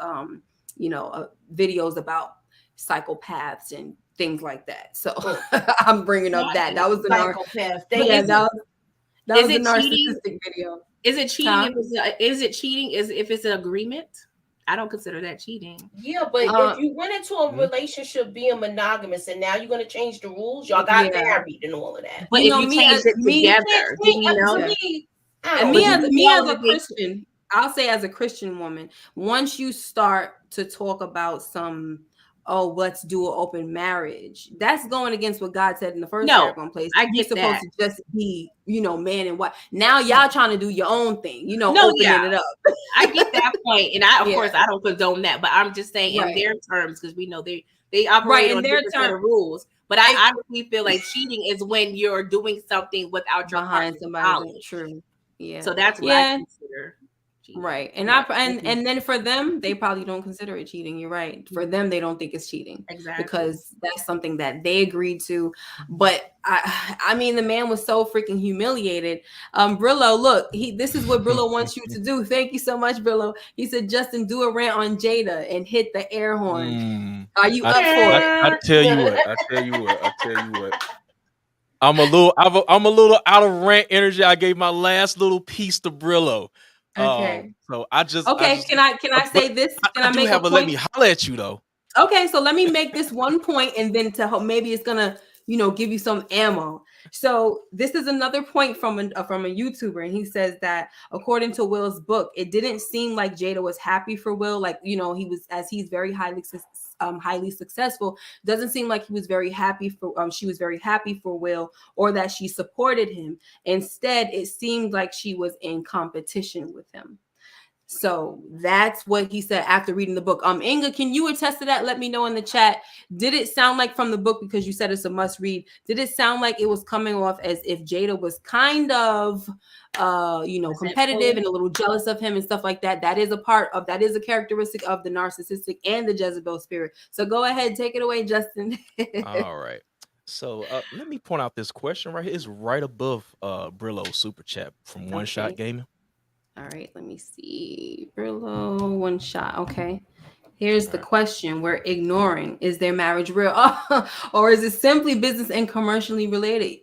videos about psychopaths and things like that. So I'm bringing up that was the psychopath. That was a narcissistic video. Is it cheating? Is it cheating? If it's an agreement? I don't consider that cheating. Yeah, but if you went into a relationship being monogamous and now you're going to change the rules, y'all got married and all of that. But if you change it together, me as a Christian, I'll say as a Christian woman, once you start to talk about let's do an open marriage, that's going against what God said in the first paragraph place. You're supposed to just be, man and wife. Now y'all trying to do your own thing, opening it up. I get that point, and of course I don't condone that, but I'm just saying in their terms, because we know they operate on their set of rules. But I honestly feel like cheating is when you're doing something without your partner's knowledge. True. Yeah. So that's what I consider. Cheating. Right. And then for them, they probably don't consider it cheating. You're right. For them, they don't think it's cheating. Exactly. Because that's something that they agreed to. But I mean, the man was so freaking humiliated. Brillo, look, this is what Brillo wants you to do. Thank you so much, Brillo. He said, Justin, do a rant on Jada and hit the air horn. Are you up for it? I tell you what. I'm a little out of rant energy. I gave my last little piece to Brillo. Okay. So I just can I say this? Can I make a point? Let me holler at you though. Okay, so let me make this one point, and then maybe it's gonna give you some ammo. So this is another point from a YouTuber, and he says that according to Will's book, it didn't seem like Jada was happy for Will. Like he was, as he's very highly successful, doesn't seem like he was very happy for she was very happy for Will, or that she supported him. Instead, it seemed like she was in competition with him. So that's what he said after reading the book. Inga, can you attest to that? Let me know in the chat. Did it sound like from the book, because you said it's a must read, did it sound like it was coming off as if Jada was kind of competitive and a little jealous of him and stuff like that? That is a characteristic of the narcissistic and the Jezebel spirit. So go ahead, take it away, Justin. All right. So let me point out this question right here. It's right above Brillo's super chat from One Shot Gaming. All right, let me see. Brillo, One Shot. Okay. Here's the question we're ignoring. Is their marriage real? Or is it simply business and commercially related?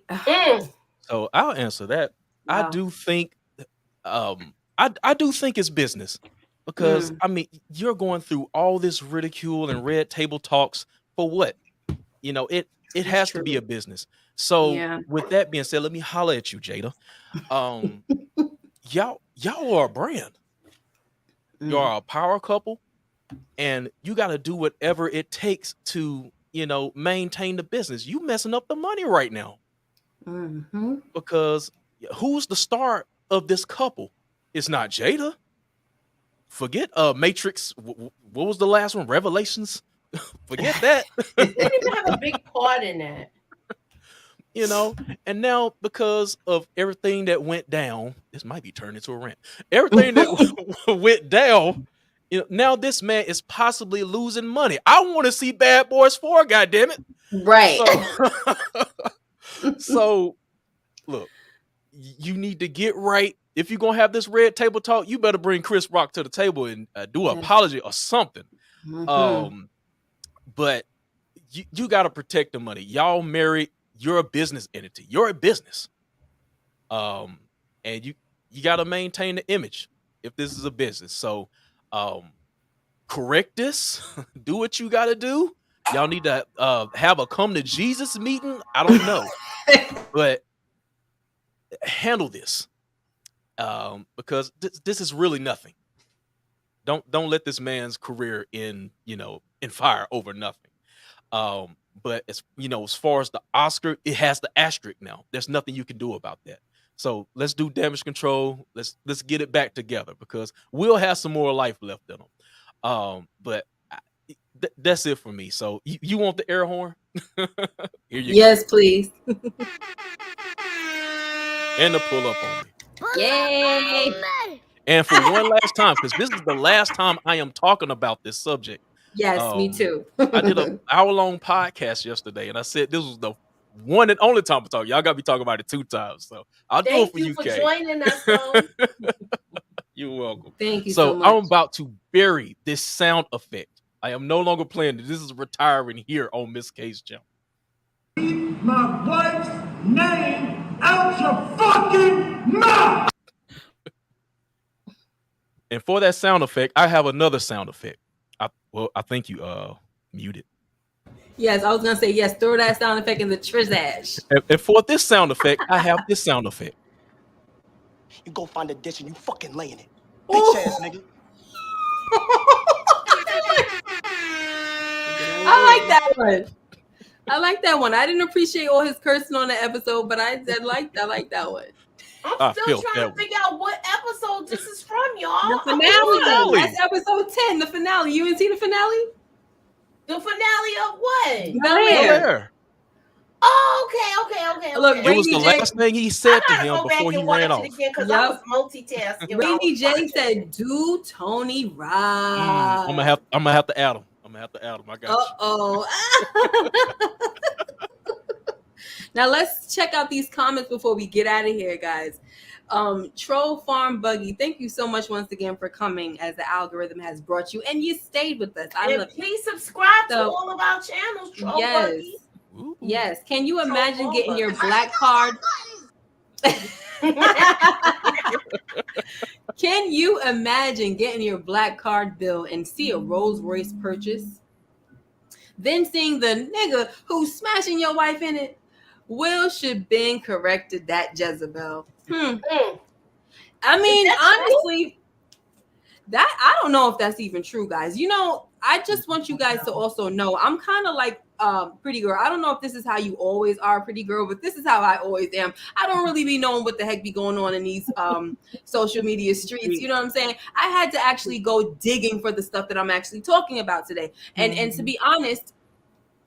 So I'll answer that. Wow. I do think I do think it's business, because I mean, you're going through all this ridicule and red table talks for what? It has to be a business. So with that being said, let me holler at you, Jada. Y'all are a brand. You are a power couple, and you got to do whatever it takes to, maintain the business. You messing up the money right now. Because who's the star of this couple? It's not Jada. Forget Matrix. What was the last one? Revelations. Forget that. They didn't even have a big part in that. And now, because of everything that went down, this might be turned into a rant. Everything that went down, now this man is possibly losing money. I want to see Bad Boys 4, goddammit. Right. So, look, you need to get right. If you're going to have this red table talk, you better bring Chris Rock to the table and do an apology or something. But you got to protect the money. Y'all married. You're a business entity. You're a business. And you got to maintain the image if this is a business. So correct this. Do what you got to do. Y'all need to have a come to Jesus meeting. I don't know. But handle this. Because this is really nothing. Don't let this man's career in fire over nothing. But as far as the Oscar, it has the asterisk now. There's nothing you can do about that. So let's do damage control. Let's get it back together, because Will have some more life left in him. But that's it for me. So you want the air horn? Here you Yes, please. go. And the pull up on me. Yay. And for one last time, because this is the last time I am talking about this subject. Yes, me too. I did an hour-long podcast yesterday, and I said this was the one and only time I talk. Y'all got me talking about it 2 times, so I'll do it Thank for you for Kay. joining us, though. You're welcome. Thank you so So much. I'm about to bury this sound effect. I am no longer playing it. This is retiring here on Miss K's channel. My wife's name out your fucking mouth. And for that sound effect, I have another sound effect. I think you muted. Yes, I was gonna say yes. Throw that sound effect in the trizash. And for this sound effect, I have this sound effect. You go find a dish and you fucking lay in it. Bitch ass nigga. I like that one. I like that one. I didn't appreciate all his cursing on the episode, but I like that one. I'm still trying to figure out what episode this is from, y'all. The finale. That's episode 10, the finale. You didn't see the finale? The finale of what? Bel-Air. Oh, okay. Look, it was the last thing he said to him before he ran off. Because I was multitasking. Rainy J said, "Do Tony Rock." I'm gonna have to add him. I got you. Now let's check out these comments before we get out of here, guys. Troll Farm Buggy, thank you so much once again for coming, as the algorithm has brought you, and you stayed with us. Please subscribe to all of our channels, Troll Buggy. Yes. Can you imagine getting your black card? Can you imagine getting your black card bill and see a Rolls Royce purchase? Then seeing the nigga who's smashing your wife in it? Will should been corrected that Jezebel. I mean, honestly, that I don't know if that's even true, guys. You know, I just want you guys to also know I'm kind of like Pretty Girl. I don't know if this is how you always are, Pretty Girl, but this is how I always am. I don't really be knowing what the heck be going on in these social media streets. You know what I'm saying? I had to actually go digging for the stuff that I'm actually talking about today. And to be honest,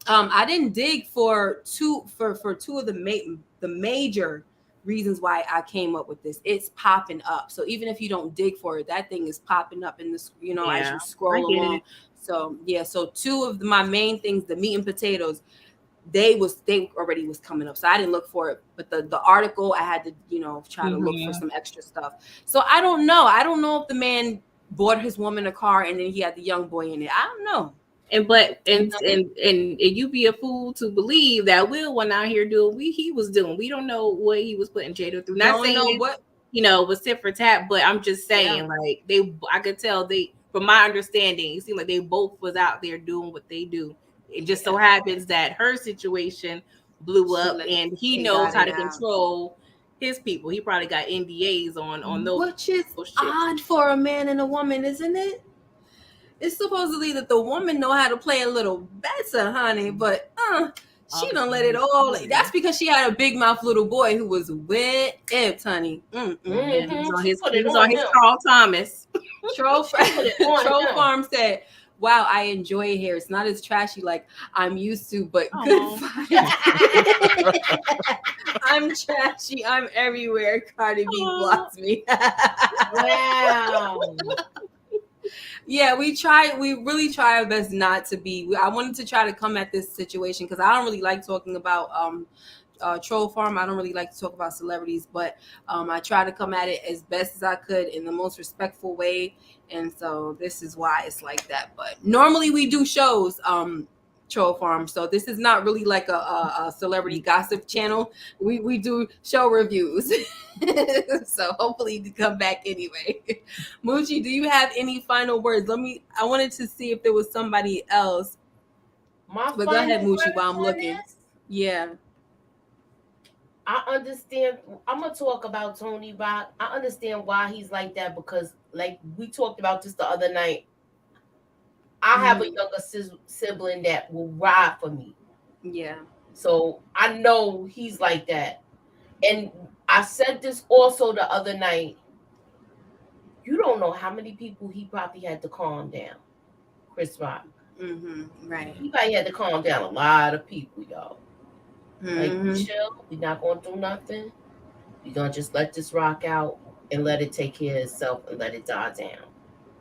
I didn't dig for two of the major reasons why I came up with this. It's popping up. So even if you don't dig for it, that thing is popping up in this, as you scroll along. So so 2 of my main things, the meat and potatoes, they already was coming up. So I didn't look for it. But the article, I had to, try to look for some extra stuff. So I don't know. I don't know if the man bought his woman a car and then he had the young boy in it. I don't know. And you be a fool to believe that Will went out here doing what he was doing. We don't know what he was putting Jada through. Not saying what was tit for tat, but I'm just saying I could tell from my understanding, it seemed like they both was out there doing what they do. It just so happens that her situation blew up, and he knows how to control his people. He probably got NDAs on those, which is odd for a man and a woman, isn't it? It's supposedly that the woman know how to play a little better, honey, but she don't let it all. That's because she had a big mouth little boy who was with it, honey. He was on his Carl Thomas. Troll Farm said, "Wow, I enjoy it here. It's not as trashy like I'm used to, but good fire." I'm trashy. I'm everywhere. Cardi B blocks me. Wow. Yeah, we really try our best not to be. I wanted to try to come at this situation because I don't really like talking about Troll Farm. I don't really like to talk about celebrities, but I try to come at it as best as I could in the most respectful way. And so this is why it's like that. But normally we do shows, Troll Farm. So this is not really like a celebrity gossip channel. We do show reviews. So hopefully you come back anyway. Moochie, do you have any final words? I wanted to see if there was somebody else. But go ahead, Moochie, while I'm looking. Yeah. I understand. I'm going to talk about Tony Rock. I understand why he's like that because, like, we talked about this the other night. I have a younger sibling that will ride for me. Yeah. So I know he's like that. And I said this also the other night. You don't know how many people he probably had to calm down, Chris Rock. Right. Everybody had to calm down. A lot of people, y'all. Like, Mm-hmm. chill. We're not gonna do nothing. We're gonna just let this rock out and let it take care of itself and let it die down.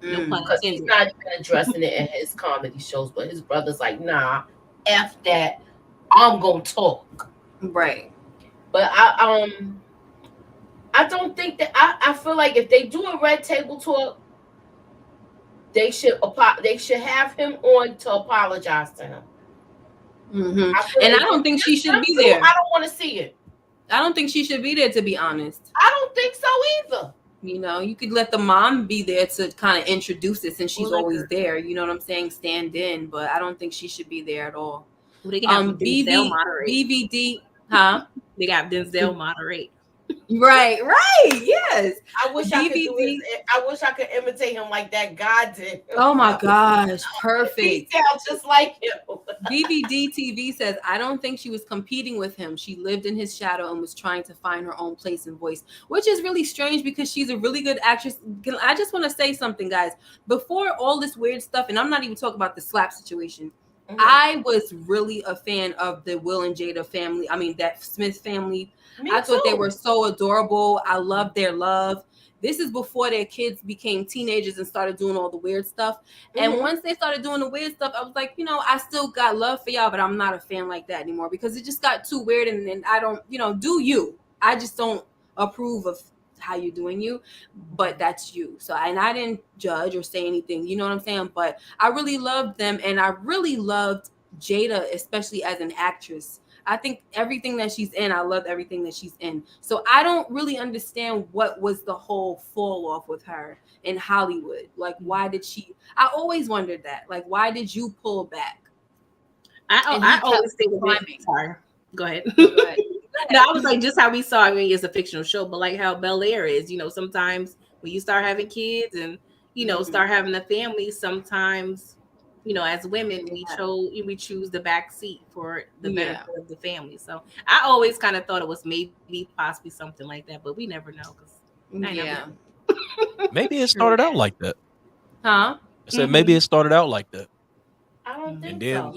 No pun Because he's intended. not even addressing it in his comedy shows, but his brother's like, nah, F that. I'm gonna talk. Right. But I don't think that I feel like if they do a red table talk, they should have him on to apologize to him. Mm-hmm. I feel And I like don't think she should be too, there. I don't want to see it. I don't think she should be there, to be honest. I don't think so either. You know, you could let the mom be there to kind of introduce it since she's Well, like always her. there. You know what I'm saying? Stand in, but I don't think she should be there at all. Well, they can have Denzel moderate. BVD, huh? They got Denzel moderate. Right. Yes. I wish I could do it. I wish I could imitate him like that guy did. Oh my gosh, perfect. He sounds just like him. BVD TV says, I don't think she was competing with him. She lived in his shadow and was trying to find her own place and voice, which is really strange because she's a really good actress. I just want to say something, guys. Before all this weird stuff, and I'm not even talking about the slap situation, I was really a fan of the Will and Jada family. I mean, that Smith family. I thought they were so adorable. I loved their love. This is before their kids became teenagers and started doing all the weird stuff. And once they started doing the weird stuff, I was like, you know, I still got love for y'all, but I'm not a fan like that anymore because it just got too weird. And I don't, you know, do you. I just don't approve of how you're doing you, but that's you. So, and I didn't judge or say anything, you know what I'm saying? But I really loved them. And I really loved Jada, especially as an actress. I think everything that she's in, I love everything that she's in. So I don't really understand what was the whole fall off with her in Hollywood. Like, why did she? I always wondered that. Like, why did you pull back? I always think of it. Sorry, go ahead. Go ahead. No, I was like, just how we saw. I mean, it's a fictional show, but like how Bel Air is. You know, sometimes when you start having kids and you know start having a family, sometimes. You know, as women, we choose the back seat for the benefit of the family. So I always kind of thought it was maybe possibly something like that, but we never know because maybe it started out like that. Huh? I said maybe it started out like that. I don't think so.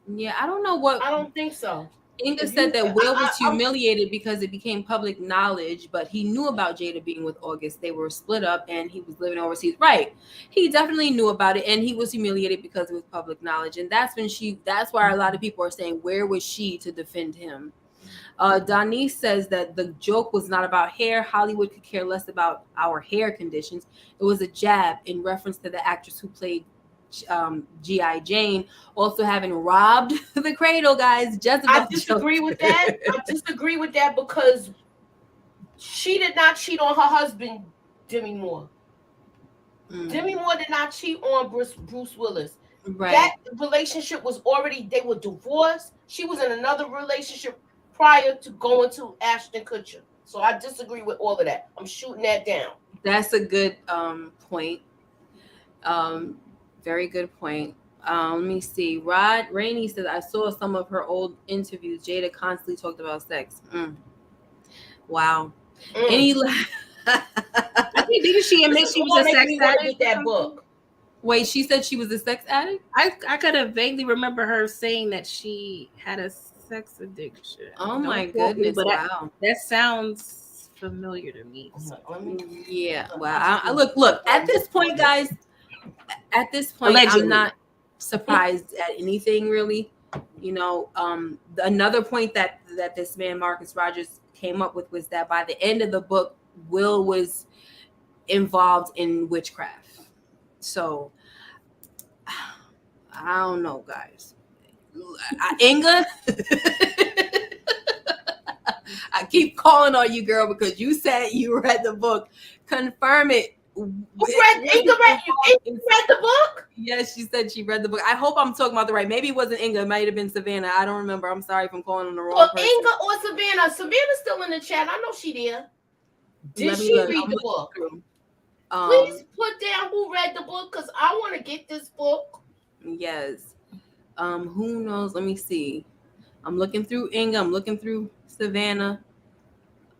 Yeah. I don't know what. I don't think so. Inga said that Will was humiliated because it became public knowledge, but he knew about Jada being with August. They were split up and he was living overseas. Right. He definitely knew about it and he was humiliated because it was public knowledge. And that's why a lot of people are saying, where was she to defend him? Donnie says that the joke was not about hair. Hollywood could care less about our hair conditions. It was a jab in reference to the actress who played G.I. Jane also having robbed the cradle, guys. I disagree with that. I disagree with that because she did not cheat on her husband, Demi Moore. Demi Moore did not cheat on Bruce Willis. Right. That relationship was already, they were divorced. She was in another relationship prior to going to Ashton Kutcher. So I disagree with all of that. I'm shooting that down. That's a good point. Very good point. Let me see. Rod Rainey says, I saw some of her old interviews. Jada constantly talked about sex. Wow. Any I think didn't she admit she was a sex addict? That book. Wait, she said she was a sex addict? I could have vaguely remember her saying that she had a sex addiction. Oh my goodness! But wow, that sounds familiar to me. So. Yeah. Wow. Look. At this point, guys. At this point, allegedly. I'm not surprised at anything really. You know, another point that this man Marcus Rogers came up with was that by the end of the book, Will was involved in witchcraft. So I don't know, guys. Inga, I keep calling on you, girl, because you said you read the book. Confirm it. Inga read the book? Yes, she said she read the book. I hope I'm talking about the right. Maybe it wasn't Inga. It might have been Savannah. I don't remember. I'm sorry if I'm calling on the wrong person. Inga or Savannah. Savannah's still in the chat. I know she there. Did she read the book? Please put down who read the book because I want to get this book. Yes. Who knows? Let me see. I'm looking through Inga. I'm looking through Savannah.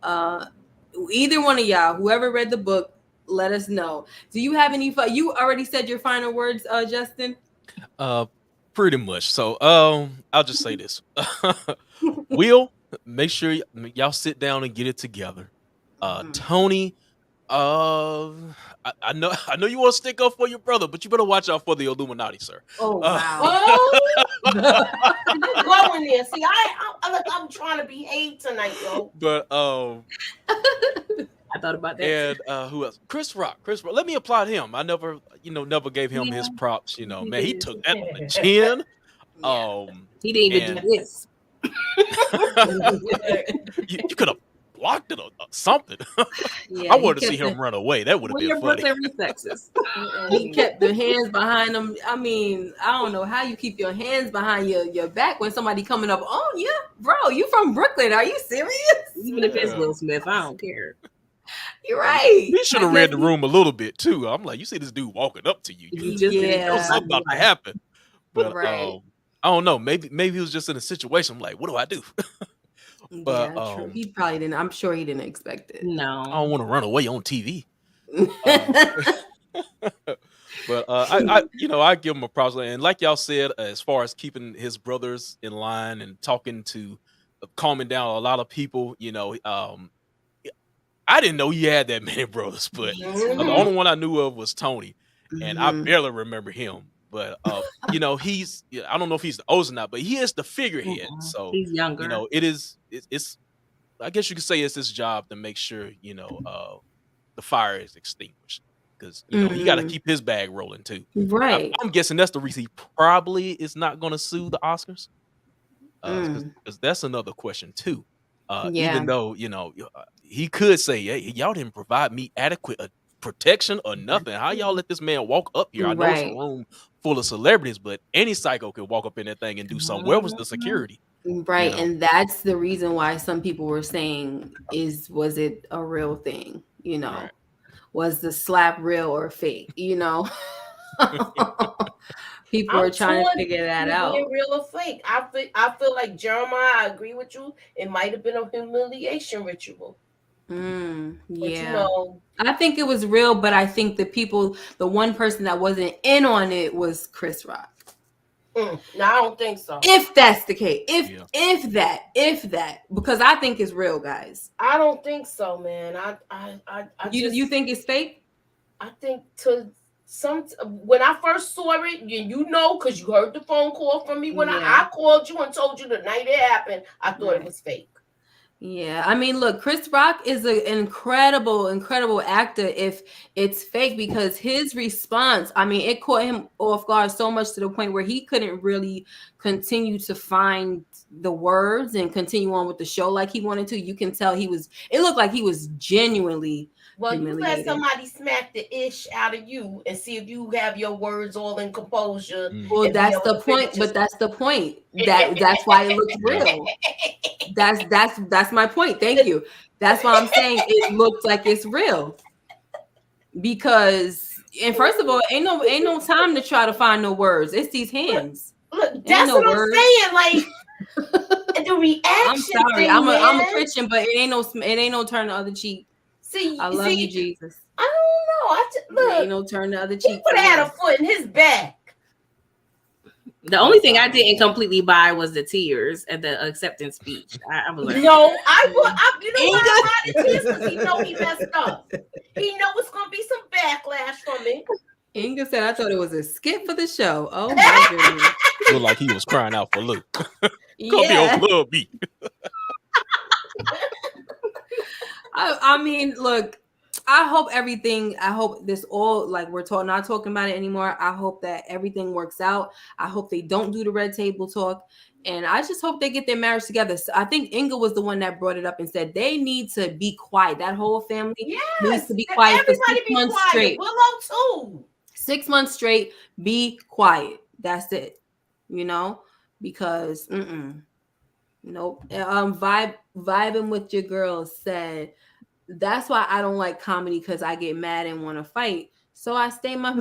Either one of y'all, whoever read the book, let us know. Do you have any? You already said your final words, Justin. Pretty much. So, I'll just say this. Will, make sure y'all sit down and get it together. Tony, uh, I know I know you want to stick up for your brother, but you better watch out for the Illuminati, sir. Oh wow. Oh, you going there? See, I'm trying to behave tonight, yo. But I thought about that. and who else? Chris Rock. Let me applaud him. I never gave him his props. Man, he took that on the chin. He didn't even do this. You could have blocked it or something. Yeah, I wanted to see him run away. That would have been funny. Reflexes. He kept the hands behind him. I mean, I don't know how you keep your hands behind your back when somebody coming up. Oh yeah, bro, you from Brooklyn? Are you serious? Even if it's Will Smith, I don't care. You're right. He should have read the room a little bit too. I'm like, you see this dude walking up to you. You know something about to happen. But right. I don't know. Maybe he was just in a situation. I'm like, what do I do? But true. He probably didn't. I'm sure he didn't expect it. No, I don't want to run away on TV. But I give him a props. And like y'all said, as far as keeping his brothers in line and talking to, calming down a lot of people, I didn't know he had that many brothers, but the only one I knew of was Tony, and I barely remember him. But he's I don't know if he's the oldest or not, but he is the figurehead. So he's younger. It's I guess you could say it's his job to make sure the fire is extinguished, because he got to keep his bag rolling too. Right. I'm guessing that's the reason he probably is not going to sue the Oscars, because that's another question too. Even though he could say, "Hey, y'all didn't provide me adequate protection or nothing. How y'all let this man walk up here? I know it's a room full of celebrities, but any psycho could walk up in that thing and do something. Where was the security?" Right, and that's the reason why some people were saying, was it a real thing? Right. Was the slap real or fake? People are trying to figure that out. Real or fake? I feel like Jeremiah. I agree with you. It might have been a humiliation ritual. Yeah, I think it was real, but I think the one person that wasn't in on it was Chris Rock. No, I don't think so. If that's the case, if that, because I think it's real, guys. I don't think so, man. You think it's fake? I think when I first saw it, because you heard the phone call from me when I called you and told you the night it happened, I thought it was fake. Yeah, I mean, look, Chris Rock is an incredible actor if it's fake, because his response, I mean, it caught him off guard so much to the point where he couldn't really continue to find the words and continue on with the show like he wanted to. You can tell it looked like he was genuinely you let somebody smack the ish out of you and see if you have your words all in composure. Well, that's the point, but that's the point. That's why it looks real. That's my point. Thank you. That's why I'm saying it looks like it's real. Because, and first of all, ain't no time to try to find no words. It's these hands. Look, that's what I'm saying. Like the reaction. I'm sorry. I'm a Christian, but it ain't no turn the other cheek. I love you, Jesus. I don't know. Look, ain't no turn the other cheek. He could have had a foot in his back. The only thing I didn't completely buy was the tears at the acceptance speech. I was like, no, I you know why I bought the tears? Because he know he messed up. He know it's gonna be some backlash from it. Inga said, "I thought it was a skit for the show." Oh my goodness! Looked like he was crying out for Luke. Come here, love me. I mean, look, I hope this all, like, we're not talking about it anymore. I hope that everything works out. I hope they don't do the red table talk. And I just hope they get their marriage together. So I think Inga was the one that brought it up and said they need to be quiet. That whole family needs to be quiet for 6 months straight. Willow too. 6 months straight, be quiet. That's it. Because nope. Vibing with your girls said, that's why I don't like comedy, because I get mad and want to fight. So I stay my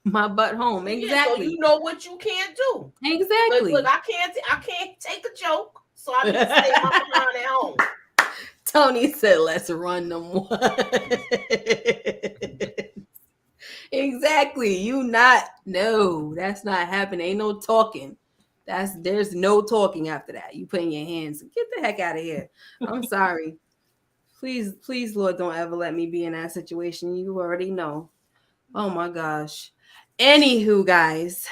butt home. Exactly. So you know what you can't do. Exactly. Look, I can't take a joke, so I need to stay my behind at home. Tony said, "Let's run them one." Exactly. No, that's not happening. Ain't no talking. There's no talking after that. You put in your hands. Get the heck out of here. I'm sorry. Please, Lord, don't ever let me be in that situation. You already know. Oh my gosh. Anywho, guys.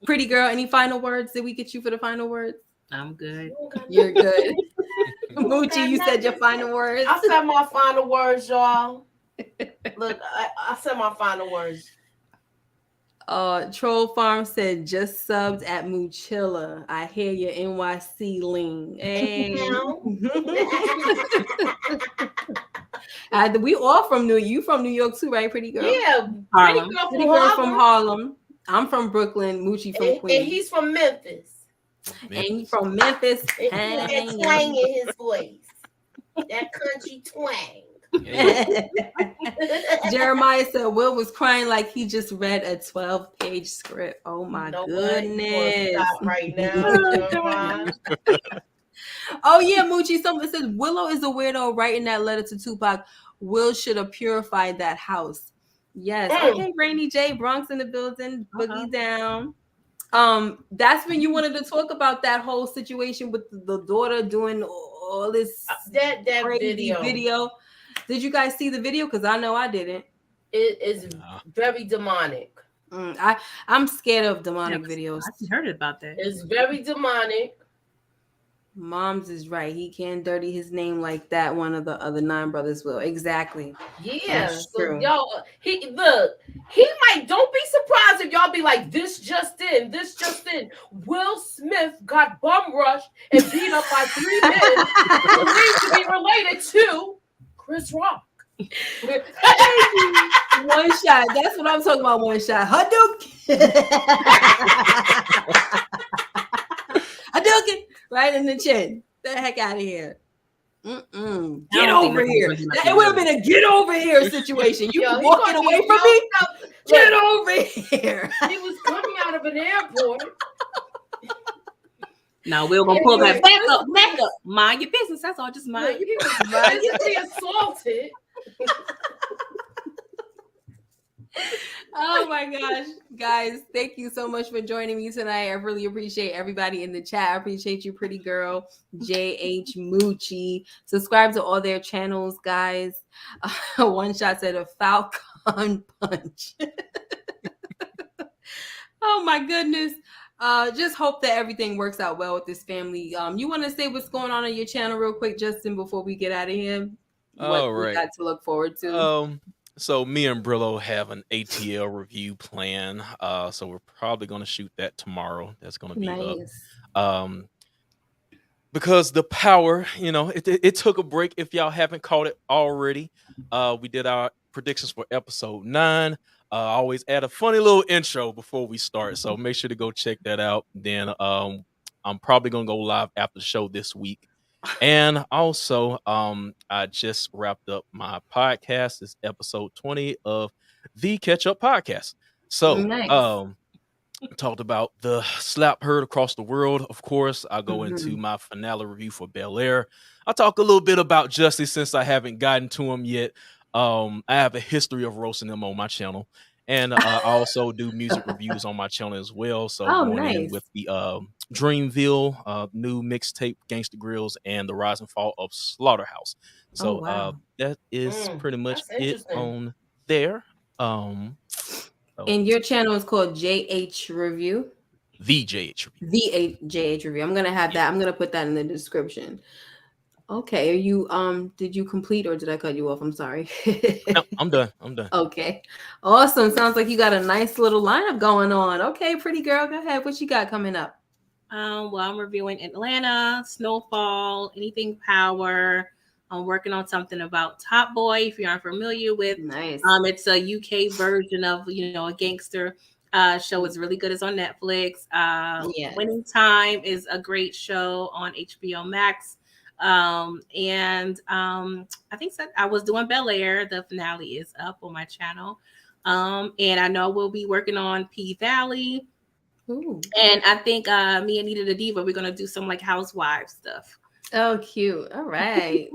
Pretty girl, any final words? Did we get you for the final words? I'm good. You're good. Moochie, you said your final words. I said my final words, y'all. Look, I said my final words. Troll Farm said just subbed at Moochilla. I hear your NYC lean. Hey. We all from New York. You from New York too, right, pretty girl? Yeah, Harlem. Pretty girl from Harlem. I'm from Brooklyn. Moochie from Queens. And he's from Memphis. And he's from Memphis. And that twang in his voice. That country twang. Jeremiah said Will was crying like he just read a 12-page script. Oh my goodness. Stop right now. Oh yeah, Moochie. Someone said Willow is a weirdo writing that letter to Tupac. Will should have purified that house. Yes. Okay, Rainy J, Bronx in the building, boogie down. That's when you wanted to talk about that whole situation with the daughter doing all this that crazy video. Did you guys see the video? Because I know I didn't. It is very demonic. I'm scared of demonic videos. I heard about that. It's very demonic. Mom's is right. He can't dirty his name like that. One of the other 9 brothers will. Exactly. Yeah. So y'all, he might. Don't be surprised if y'all be like, this just in. Will Smith got bum rushed and beat up by 3 men believed to be related to Chris Rock. One shot. That's what I'm talking about. One shot. Hadouken. Hadouken. Right in the chin. Get the heck out of here. Get over here. It would have been a get over here situation. You walking away from me? Get over here. He was coming out of an airport. Now we're gonna pull that back up. Mind your business. That's all. Just mind your business. He was physically assaulted. Oh my gosh, guys, thank you so much for joining me tonight. I really appreciate everybody in the chat. I appreciate you, Pretty Girl, JH Moochie. Subscribe to all their channels, guys. One shot said a Falcon punch. Oh my goodness. Just hope that everything works out well with this family. You want to say what's going on your channel real quick, Justin, before we get out of here? What we got to look forward to? So me and Brillo have an ATL review plan. So we're probably going to shoot that tomorrow. That's going to be up. Because the power, it took a break. If y'all haven't caught it already, we did our predictions for episode 9. I always add a funny little intro before we start. So make sure to go check that out. Then I'm probably going to go live after the show this week. And also, I just wrapped up my podcast. It's episode 20 of the Catch Up Podcast. So, talked about the slap heard across the world. Of course, I go into my finale review for Bel Air. I'll talk a little bit about Justice since I haven't gotten to him yet. I have a history of roasting them on my channel. And I also do music reviews on my channel as well. So going in with the Dreamville, new mixtape, Gangsta Grills, and the Rise and Fall of Slaughterhouse. So that is pretty much it on there. And your channel is called JH Review? The JH Review. The JH Review. I'm going to have that. I'm going to put that in the description. Okay. Are you did you complete or did I cut you off? I'm sorry. No, I'm done. Okay. Awesome. Sounds like you got a nice little lineup going on. Okay, Pretty Girl, go ahead. What you got coming up? Well, I'm reviewing Atlanta, Snowfall, Anything Power. I'm working on something about Top Boy, if you aren't familiar with. Nice. It's a UK version of, a gangster show. It's really good. It's on Netflix. Winning Time is a great show on HBO Max. I think I was doing Bel Air. The finale is up on my channel. And I know we'll be working on P Valley. Ooh. And I think me and Nita the Diva, we're gonna do some like housewives stuff. Oh, cute. All right.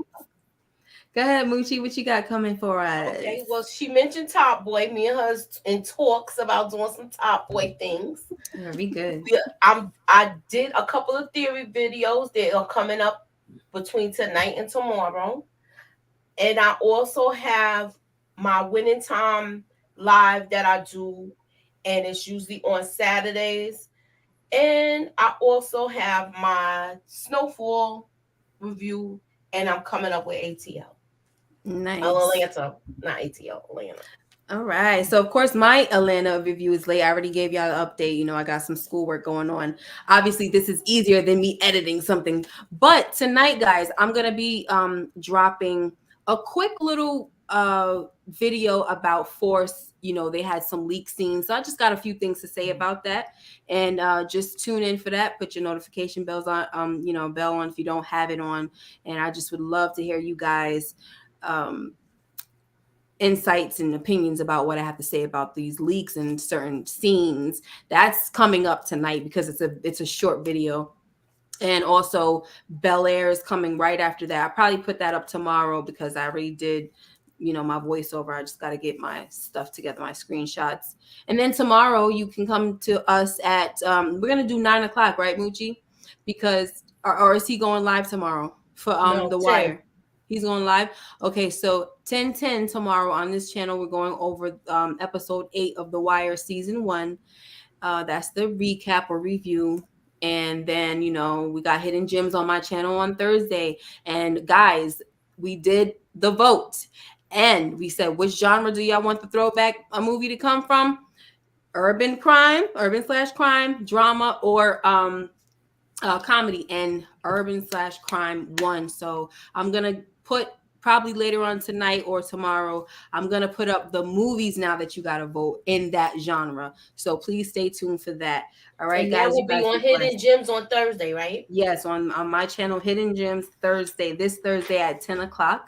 Go ahead, Moochie. What you got coming for us? Okay, well, she mentioned Top Boy. Me and her is in talks about doing some Top Boy things. Very good. I did a couple of theory videos that are coming up between tonight and tomorrow. And I also have my winning time live that I do, and it's usually on Saturdays. And I also have my snowfall review, and I'm coming up with ATL. Nice. Atlanta, not ATL, Atlanta. All right. So, of course, my Atlanta review is late. I already gave y'all the update. You know, I got some schoolwork going on. Obviously, this is easier than me editing something. But tonight, guys, I'm going to be dropping a quick little video about Force. You know, they had some leak scenes. So I just got a few things to say about that. And just tune in for that. Put your notification bells on, bell on if you don't have it on. And I just would love to hear you guys insights and opinions about what I have to say about these leaks and certain scenes. That's coming up tonight because it's a short video. And also Bel Air is coming right after that. I'll probably put that up tomorrow because I already did, my voiceover. I just got to get my stuff together, my screenshots. And then tomorrow you can come to us at, we're going to do 9:00, right, Moochie? Because, or is he going live tomorrow for No, The 10. Wire? He's going live. Okay, so 10:10 tomorrow on this channel, we're going over episode 8 of The Wire season 1. That's the recap or review. And then, we got hidden gems on my channel on Thursday. And guys, we did the vote. And we said, which genre do y'all want the throwback a movie to come from? Urban /crime, drama, or comedy. And urban/crime won. So I'm gonna put probably later on tonight or tomorrow, I'm gonna put up the movies now that you gotta vote in that genre. So please stay tuned for that. All right, and guys. that will be on Hidden Gems on Thursday, right? Yes, on my channel, Hidden Gems, this Thursday at 10:00.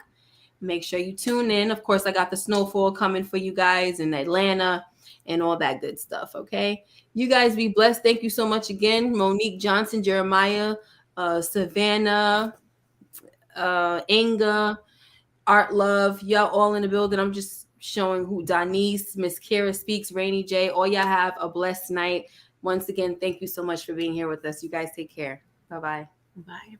Make sure you tune in. Of course, I got the snowfall coming for you guys in Atlanta and all that good stuff. Okay. You guys be blessed. Thank you so much again. Monique Johnson, Jeremiah, Savannah, Inga, Art Love, y'all all in the building. I'm just showing who Donice, Miss Kara Speaks, Rainy J. All y'all have a blessed night. Once again, thank you so much for being here with us. You guys take care. Bye-bye. Bye.